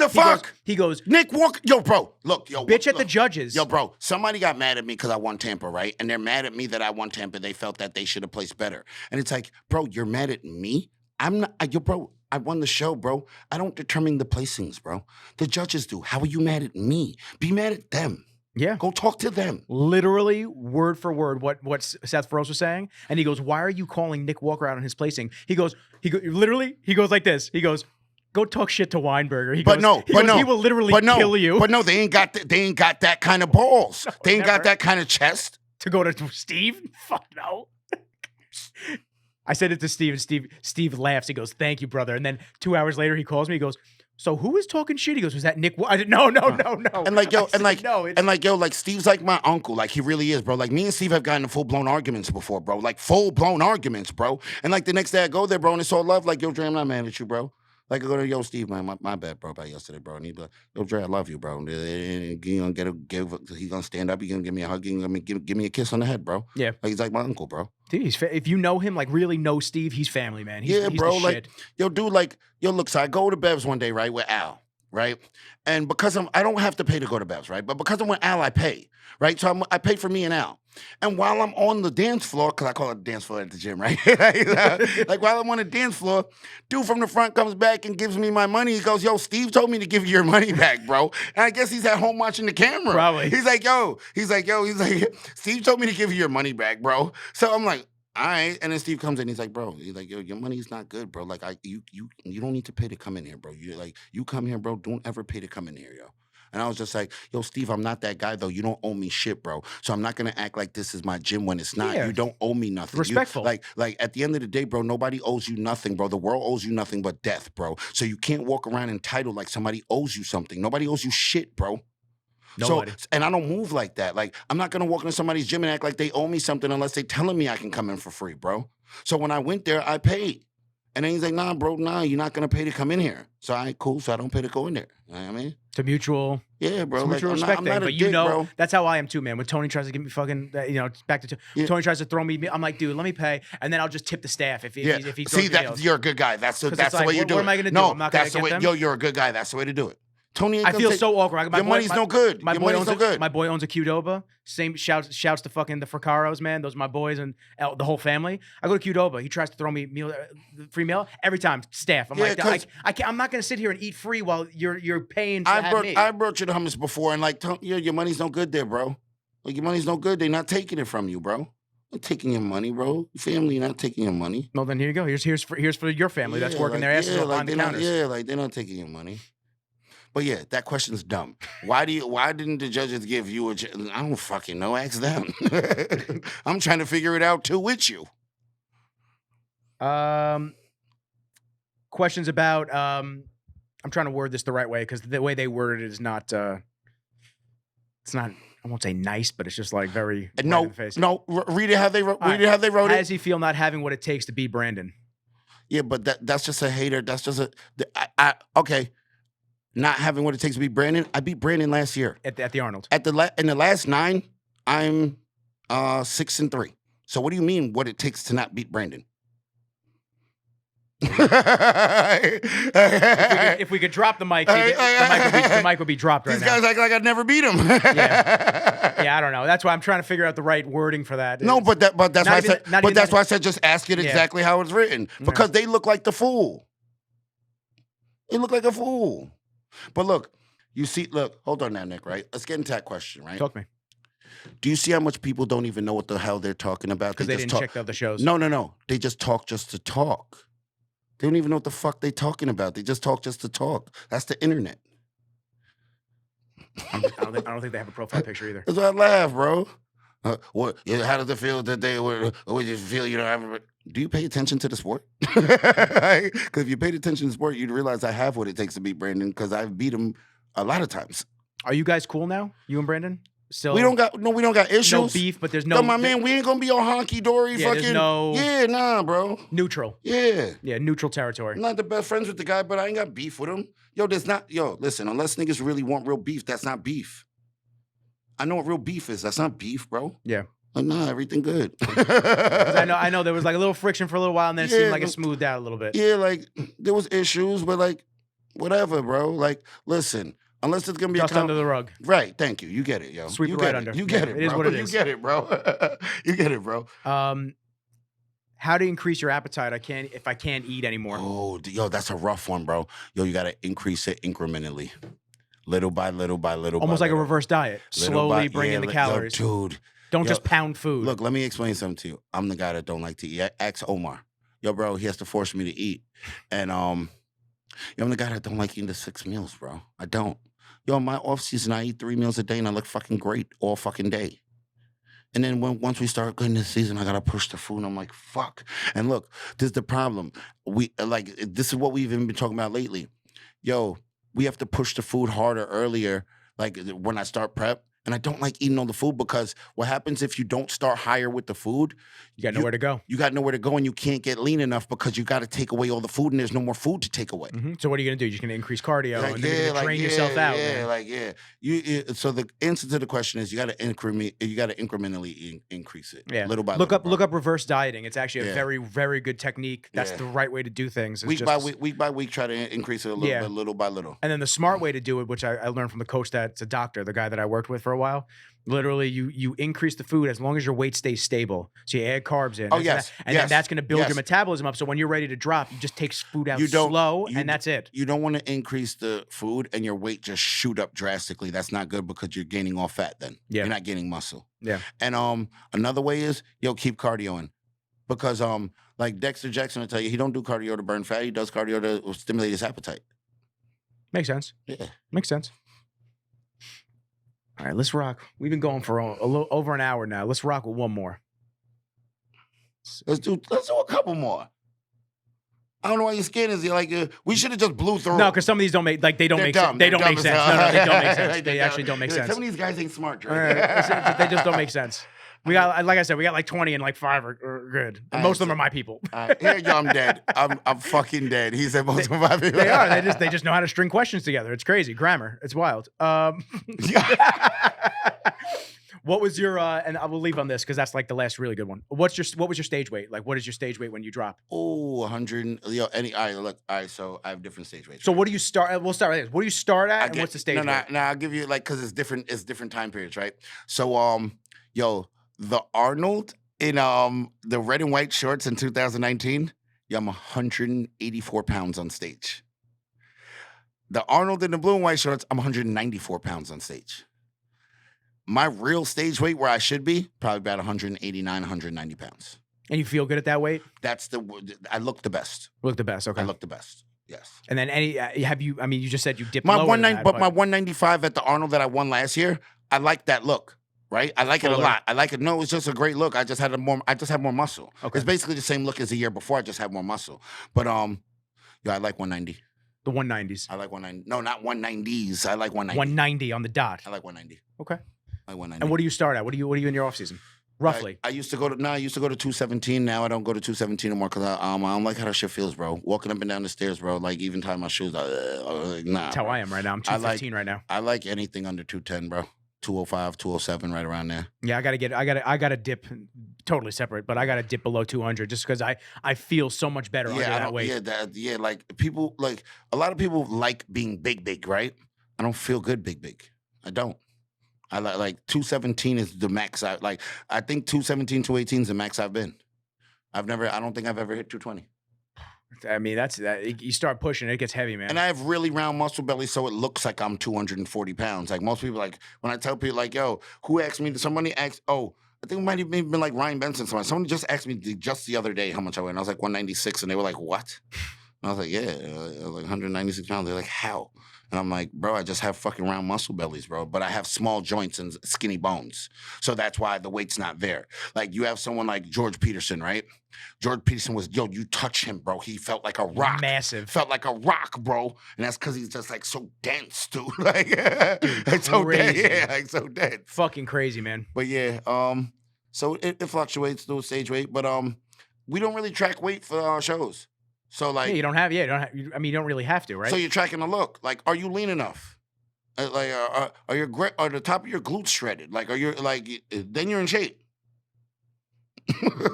He goes, Nick Walker, yo, bro, bitch at the judges. Yo, bro, somebody got mad at me because I won Tampa, right? And they're mad at me that I won Tampa. They felt that they should have placed better. And it's like, bro, you're mad at me? I'm not, bro, I won the show, bro. I don't determine the placings, bro. The judges do. How are you mad at me? Be mad at them. Yeah. Go talk to them. Literally, word for word, what Seth Feroce was saying. And he goes, "Why are you calling Nick Walker out on his placing?" He goes like this. He goes, "Go talk shit to Weinberger." He will literally kill you. But no, they ain't got that kind of balls. No, they ain't got that kind of chest. To go to Steve? Fuck no. I said it to Steve, and Steve laughs. He goes, "Thank you, brother." And then 2 hours later, he calls me. He goes, "So who is talking shit?" He goes, "Was that Nick?" No. And Steve's like my uncle. Like, he really is, bro. Like, me and Steve have gotten full-blown arguments before, bro. Like, full-blown arguments, bro. And like the next day I go there, bro, and it's all love. Like, yo, Dre, I'm not mad at you, bro. Like I go to yo Steve, man, my bad, bro, about yesterday, bro. And he be like, yo Dre, I love you, bro. And he gonna he gonna stand up, he gonna give me a hug, he gonna give me a kiss on the head, bro. Yeah. Like he's like my uncle, bro. Dude, if you know him, like really know Steve, he's family, man. He's bro. the Like shit. yo, dude, like yo, look. So I go to Bev's one day, right, with Al, right, and because I don't have to pay to go to Bev's, right, but because I'm with Al, I pay, right. So I pay for me and Al. And while I'm on the dance floor, because I call it the dance floor at the gym, right? Like while I'm on the dance floor, dude from the front comes back and gives me my money. He goes, yo, Steve told me to give you your money back, bro. And I guess he's at home watching the camera. Probably. He's like, Steve told me to give you your money back, bro. So I'm like, all right. And then Steve comes in, he's like, bro, he's like, yo, your money's not good, bro. Like you don't need to pay to come in here, bro. You come here, bro. Don't ever pay to come in here, yo. And I was just like, yo, Steve, I'm not that guy, though. You don't owe me shit, bro. So I'm not going to act like this is my gym when it's not. Yeah. You don't owe me nothing. Respectful. Like at the end of the day, bro, nobody owes you nothing, bro. The world owes you nothing but death, bro. So you can't walk around entitled like somebody owes you something. Nobody owes you shit, bro. Nobody. So, and I don't move like that. Like, I'm not going to walk into somebody's gym and act like they owe me something unless they telling me I can come in for free, bro. So when I went there, I paid. And then he's like, nah, bro, you're not going to pay to come in here. So, all right, cool. So I don't pay to go in there. You know what I mean? It's a mutual. Yeah, bro. It's a mutual like, respect I'm thing. not a But you dick, know, bro. that's how I am too, man. When Tony tries to give me fucking, back to Tony tries to throw me, I'm like, dude, let me pay, and then I'll just tip the staff if he See, you're a good guy. That's the like, way you do it. What am I gonna do? No, I'm not gonna that's the get way. them? Yo, you're a good guy. That's the way to do it. Tony, ain't I gonna feel take- so awkward. Your money's no good. My Your boy money's owns no good. My boy owns a Qdoba. Same shouts to fucking the Fricaros, man. Those are my boys and the whole family. I go to Qdoba. He tries to throw me free meal every time. Staff. I'm like, I can't, I'm not gonna sit here and eat free while you're paying to have me. I brought you to hummus before, and like, your money's no good there, bro. Like your money's no good. They're not taking it from you, bro. They're taking your money, bro. Your family not taking your money. No, then here you go. Here's for your family that's working their asses off on the counters. Like they're not taking your money. But yeah, that question's dumb. Why didn't the judges give you I don't fucking know. Ask them. I'm trying to figure it out too with you. Questions about I'm trying to word this the right way because the way they worded it is not it's not, I won't say nice, but it's just like very no, read it how they wrote. Read it how they wrote it. How does he feel not having what it takes to beat Brandon? Yeah, but that's just a hater. That's just okay. Not having what it takes to beat Brandon. I beat Brandon last year at the Arnold. In the last 9, I'm 6-3. So what do you mean? What it takes to not beat Brandon? if we could drop the mic, the mic would be dropped right now. These guys act like I'd never beat him. Yeah, I don't know. That's why I'm trying to figure out the right wording for that. No, but that's why I said just ask it exactly how it's written because they look like the fool. They look like a fool. But look, hold on now, Nick, right? Let's get into that question, right? Talk to me. Do you see how much people don't even know what the hell they're talking about? Because they didn't check out the shows. No. They just talk just to talk. They don't even know what the fuck they're talking about. They just talk just to talk. That's the internet. I don't think they have a profile picture either. That's why I laugh, bro. How does it feel that they would you feel you don't have? Do you pay attention to the sport? Because if you paid attention to the sport, you'd realize I have what it takes to beat Brandon because I've beat him a lot of times. Are you guys cool now? You and Brandon? Still, we don't got issues. No beef, but there's no. My man, we ain't gonna be all honky dory. Fucking nah, bro. Neutral. Yeah, neutral territory. I'm not the best friends with the guy, but I ain't got beef with him. Listen, unless niggas really want real beef, that's not beef. I know what real beef is. That's not beef, bro. Yeah. Like, nah, everything good. I know there was like a little friction for a little while, and then it seemed like it smoothed out a little bit. Yeah, like there was issues, but like whatever, bro. Like, listen. Unless it's gonna be just under the rug, right? Thank you. You get it, yo. Sweep you it right it. under. You get it. Bro. It is what it is. You get it, bro. You get it, bro. How to increase your appetite? If I can't eat anymore. Oh, yo, that's a rough one, bro. Yo, you gotta increase it incrementally, little by little by little. Almost like a reverse diet. Slowly bring in the calories, dude. Don't just pound food. Look, let me explain something to you. I'm the guy that don't like to eat. Ask Omar. Yo, bro, he has to force me to eat, and I'm the guy that don't like eating the 6 meals, bro. I don't. Yo, in my off season, I eat 3 meals a day and I look fucking great all fucking day. And then once we start getting this season, I gotta push the food. And I'm like, fuck. And look, this is the problem. This is what we've even been talking about lately. Yo, we have to push the food harder earlier. Like when I start prep, And I don't like eating all the food because what happens if you don't start higher with the food? You got nowhere to go. You got nowhere to go, and you can't get lean enough because you got to take away all the food, and there's no more food to take away. So what are you gonna do? You're just gonna increase cardio, Like, and then you're gonna train yourself out. So the answer to the question is you got to incrementally increase it. Yeah, little by look little. up reverse dieting. It's actually a Yeah. very, very good technique. That's Yeah. the right way to do things. It's Week just by week, try to increase it a little bit, little by little. And then the smart way to do it, which I learned from the coach that's a doctor, the guy that I worked with for a while. Literally, you increase the food as long as your weight stays stable. So you add carbs in. Then that's going to build your metabolism up. So when you're ready to drop, you just take food out slow, and that's it. You don't want to increase the food and your weight just shoot up drastically. That's not good because you're gaining all fat then. Yeah. You're not gaining muscle. Yeah. And another way is, keep cardio in. Because like Dexter Jackson will tell you, he don't do cardio to burn fat. He does cardio to stimulate his appetite. Makes sense. Yeah. Makes sense. All right, let's rock. We've been going for a little over an hour now. Let's rock with one more. Let's do a couple more. I don't know why you're scared. Is you like we should have just blew through? No, because some of these don't make they don't make sense. They don't make sense. No, they don't make sense. They actually don't make sense. Some of these guys ain't smart. Right. They just don't make sense. We got, like I said, we got like 20 and like 5 are good. And most of them are my people. Here you go, I'm dead. I'm fucking dead. He said most of my people. They are. They just know how to string questions together. It's crazy. Grammar. It's wild. What was your and I will leave on this because that's like the last really good one. What was your stage weight? Like, what is your stage weight when you drop? Oh, 100. All right. So I have different stage weights. So what do you start? We'll start with this. What do you start at, and what's the stage weight? No, I'll give you like because it's different time periods, right? So the Arnold in the red and white shorts in 2019, I'm 184 pounds on stage. The Arnold in the blue and white shorts, I'm 194 pounds on stage. My real stage weight where I should be, probably about 189, 190 pounds. And you feel good at that weight? I look the best. Look the best, okay. I look the best, yes. And then you just said you dipped my lower than that, but my 195 at the Arnold that I won last year, I like that look. Right, I like it a lot. I like it. No, it's just a great look. I just have more muscle. Okay. It's basically the same look as the year before. I just have more muscle. But I like 190. The 190s. I like 190. No, not 190s. I like 190. 190 on the dot. I like 190. Okay. I like 190. And what do you start at? What do you in your off season? Roughly. I used to go to 217. Now I don't go to 217 anymore because I don't like how that shit feels, bro. Walking up and down the stairs, bro. Like even tying my shoes. Nah. That's how I am right now. I'm 215 right now. I like anything under 210, bro. 205, 207, right around there. Yeah, I gotta dip totally separate, but I gotta dip below 200 just because I feel so much better under that weight. Like people, like a lot of people like being big, right? I don't feel good big. I don't. I like 217 is the max. I think 217, 218 is the max I've been. I don't think I've ever hit 220. I mean, that's that. You start pushing, it gets heavy, man. And I have really round muscle belly, so it looks like I'm 240 pounds. Like most people, like when I tell people, like, "Yo, who asked me?" Somebody asked, "Oh, I think it might have been like Ryan Benson." Someone just asked me just the other day how much I weigh, and I was like 196, and they were like, "What?" And I was like, "Yeah, like 196 pounds." They're like, "How?" And I'm like, "Bro, I just have fucking round muscle bellies, bro. But I have small joints and skinny bones. So that's why the weight's not there." Like you have someone like George Peterson, right? George Peterson was, you touch him, bro. He felt like a rock. Massive. Felt like a rock, bro. And that's because he's just like so dense, dude. Like, dude, so dead. Yeah, like so dead. Fucking crazy, man. But yeah, so it fluctuates through stage weight, but we don't really track weight for our shows. So like, you don't have. You don't really have to, right? So you're tracking the look. Like, are you lean enough? Like, are the top of your glutes shredded? Like, are you like? Then you're in shape.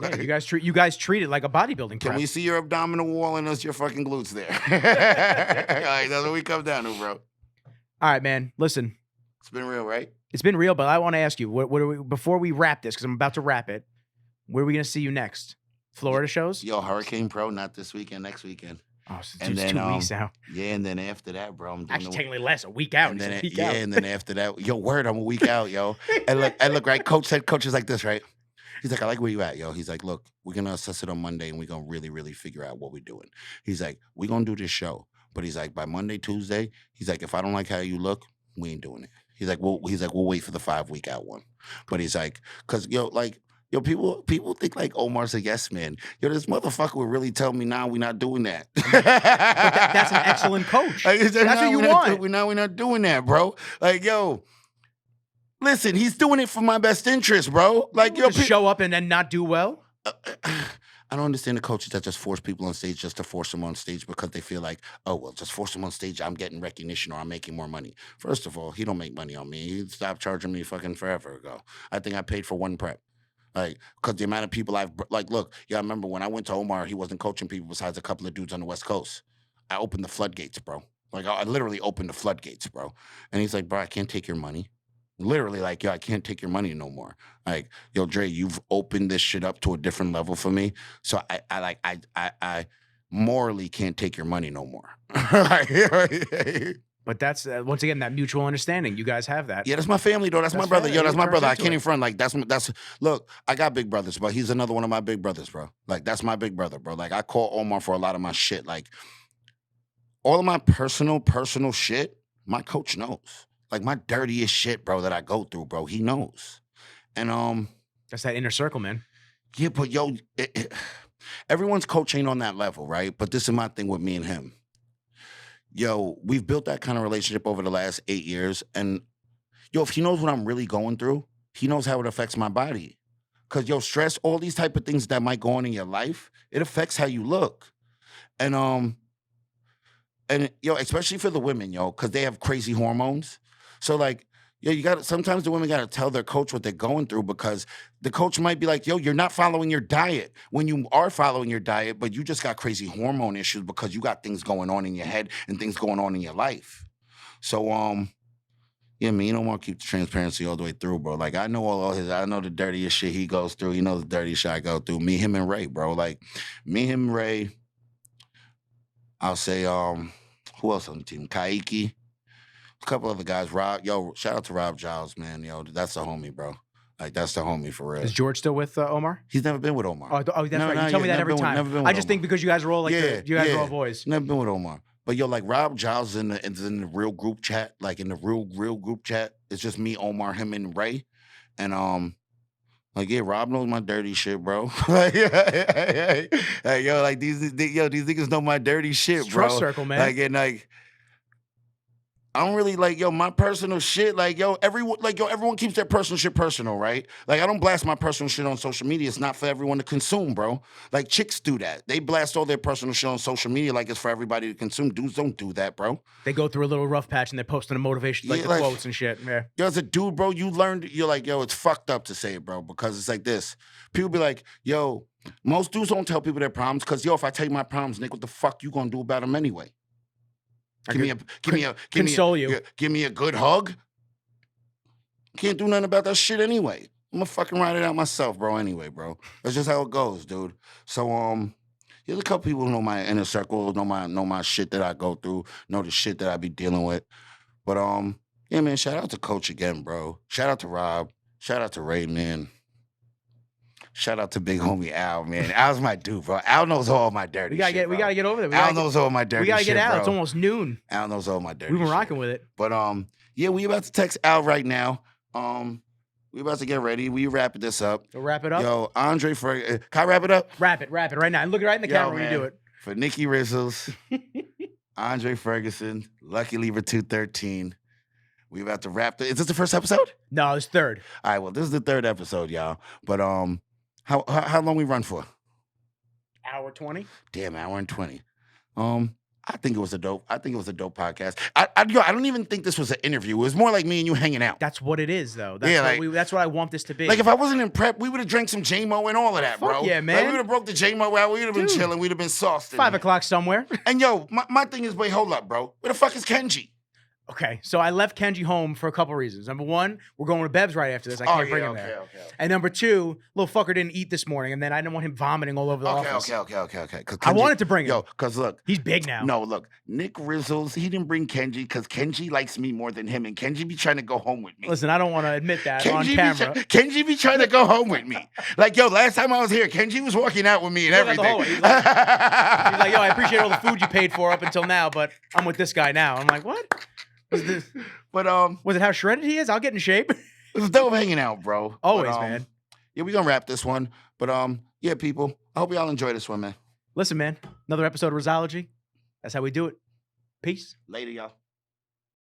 Yeah, you guys treat it like a bodybuilding prep. Can we see your abdominal wall and us your fucking glutes there? All right, that's what we come down to, bro. All right, man. Listen, it's been real, right? It's been real, but I want to ask you, what are we, before we wrap this, because I'm about to wrap it. Where are we gonna see you next? Florida shows? Yo, Hurricane Pro, not this weekend, next weekend. Oh, so it's 2 weeks out. Yeah, and then after that, bro, I'm doing actually technically less, a week out. And then, and then after that, yo, word, I'm a week out, yo. And look, right? Coach is like this, right? He's like, I like where you at, yo. He's like, look, we're gonna assess it on Monday, and we're gonna really, really figure out what we're doing. He's like, we're gonna do this show, but he's like, by Monday, Tuesday, he's like, if I don't like how you look, we ain't doing it. He's like, we'll wait for the 5-week out one. But he's like, cause people think like Omar's a yes man. Yo, this motherfucker would really tell me, nah, we're not doing that. But that's an excellent coach. Like, that's what you want. We're not doing that, bro. Like, yo, Listen, he's doing it for my best interest, bro. Like, yo, Just show up and then not do well. I don't understand the coaches that just force people on stage just to force them on stage because they feel like, oh, well, just force them on stage. I'm getting recognition or I'm making more money. First of all, he don't make money on me. He stopped charging me fucking forever ago. I think I paid for one prep. Like, because the amount of people like, look, yeah, I remember when I went to Omar, he wasn't coaching people besides a couple of dudes on the West Coast. I opened the floodgates, bro. Like, I literally opened the floodgates, bro. And he's like, bro, I can't take your money. Literally, like, yo, I can't take your money no more. Like, yo, Dre, you've opened this shit up to a different level for me. So I morally can't take your money no more. But that's once again that mutual understanding. You guys have that. Yeah, that's my family, though. That's my brother. Yo, that's my brother. I can't even front. Like, that's. Look, I got big brothers, but he's another one of my big brothers, bro. Like, that's my big brother, bro. Like, I call Omar for a lot of my shit. Like, all of my personal shit, my coach knows. Like, my dirtiest shit, bro, that I go through, bro, he knows. And that's that inner circle, man. Yeah, but yo, everyone's coach ain't on that level, right? But this is my thing with me and him. Yo, we've built that kind of relationship over the last 8 years. And yo, if he knows what I'm really going through, he knows how it affects my body. Cause yo, stress, all these type of things that might go on in your life, it affects how you look. And yo, especially for the women, yo, cause they have crazy hormones. So like, yo, sometimes the women gotta tell their coach what they're going through because the coach might be like, yo, you're not following your diet when you are following your diet, but you just got crazy hormone issues because you got things going on in your head and things going on in your life. So, yeah, man, you don't want to keep the transparency all the way through, bro. Like, I know I know the dirtiest shit he goes through. He knows the dirtiest shit I go through. Me, him, and Ray, bro. Like, me, him, Ray, I'll say, who else on the team? Kaiki. A couple other guys, Rob. Yo, shout out to Rob Giles, man. Yo, that's the homie, bro. Like, that's the homie for real. Is George still with Omar? He's never been with Omar. Oh, that's right. You tell me that every time. I just think because you guys are all like, you guys are all boys. Never been with Omar. But yo, like Rob Giles is in the real group chat, like in the real group chat. It's just me, Omar, him, and Ray. And like, yeah, Rob knows my dirty shit, bro. Like, yo, like these niggas know my dirty shit, it's bro. Trust circle, man. Like, and like, I don't really like, yo, my personal shit. Like, yo, everyone keeps their personal shit personal, right? Like, I don't blast my personal shit on social media. It's not for everyone to consume, bro. Like, chicks do that. They blast all their personal shit on social media like it's for everybody to consume. Dudes don't do that, bro. They go through a little rough patch and they're posting a motivation, like the quotes and shit. Yeah. Yo, as a dude, bro, you're like, yo, it's fucked up to say it, bro, because it's like this. People be like, yo, most dudes don't tell people their problems because, yo, if I tell you my problems, Nick, what the fuck you gonna do about them anyway? Give me a good hug. Can't do nothing about that shit anyway. I'm gonna fucking write it out myself, bro. Anyway, bro. That's just how it goes, dude. So there's a couple people who know my inner circle, know my shit that I go through, know the shit that I be dealing with. But yeah, man, shout out to Coach again, bro. Shout out to Rob. Shout out to Ray, man. Shout out to big homie Al, man. Al's my dude, bro. Al knows all my dirty shit. We gotta get over there. Al knows all my dirty shit. We gotta get Al. Bro. It's almost noon. Al knows all my dirty shit. We've been rocking with it. But yeah, we about to text Al right now. We about to get ready. We wrapping this up. So wrap it up. Yo, Andre Ferguson. Can I wrap it up? Wrap it right now. And look right in the camera when you do it. For Nikki Rizzles, Andre Ferguson, Lucky Libra 213. We about to wrap Is this the first episode? No, it's third. All right, well, this is the third episode, y'all. But how long we run for? Hour 20. Damn, hour and 20. I think it was a dope podcast. I don't even think this was an interview. It was more like me and you hanging out. That's what it is, though. That's what I want this to be. Like, if I wasn't in prep, we would have drank some J-Mo and all of that, bro. Yeah, man. Like, we would have broke the J-Mo out. We would have been chilling. We'd have been sauced. 5 o'clock somewhere. And yo, my thing is, wait, hold up, bro. Where the fuck is Kenji? Okay, so I left Kenji home for a couple reasons. Number one, we're going to Beb's right after this. I can't bring him there. Okay. And number two, little fucker didn't eat this morning, and then I didn't want him vomiting all over the office. Okay. Kenji, I wanted to bring him. Yo, because look. He's big now. No, look. Nick Rizzles, he didn't bring Kenji because Kenji likes me more than him, and Kenji be trying to go home with me. Listen, I don't want to admit that on camera. Kenji be trying to go home with me. Like, yo, last time I was here, Kenji was walking out with me and everything. He's like, yo, I appreciate all the food you paid for up until now, but I'm with this guy now. I'm like, what? But was it how shredded he is? I'll get in shape. It was dope hanging out, bro. Always, man. Yeah, we're gonna wrap this one. But yeah, people. I hope y'all enjoy this one, man. Listen, man. Another episode of Rizzology. That's how we do it. Peace. Later, y'all.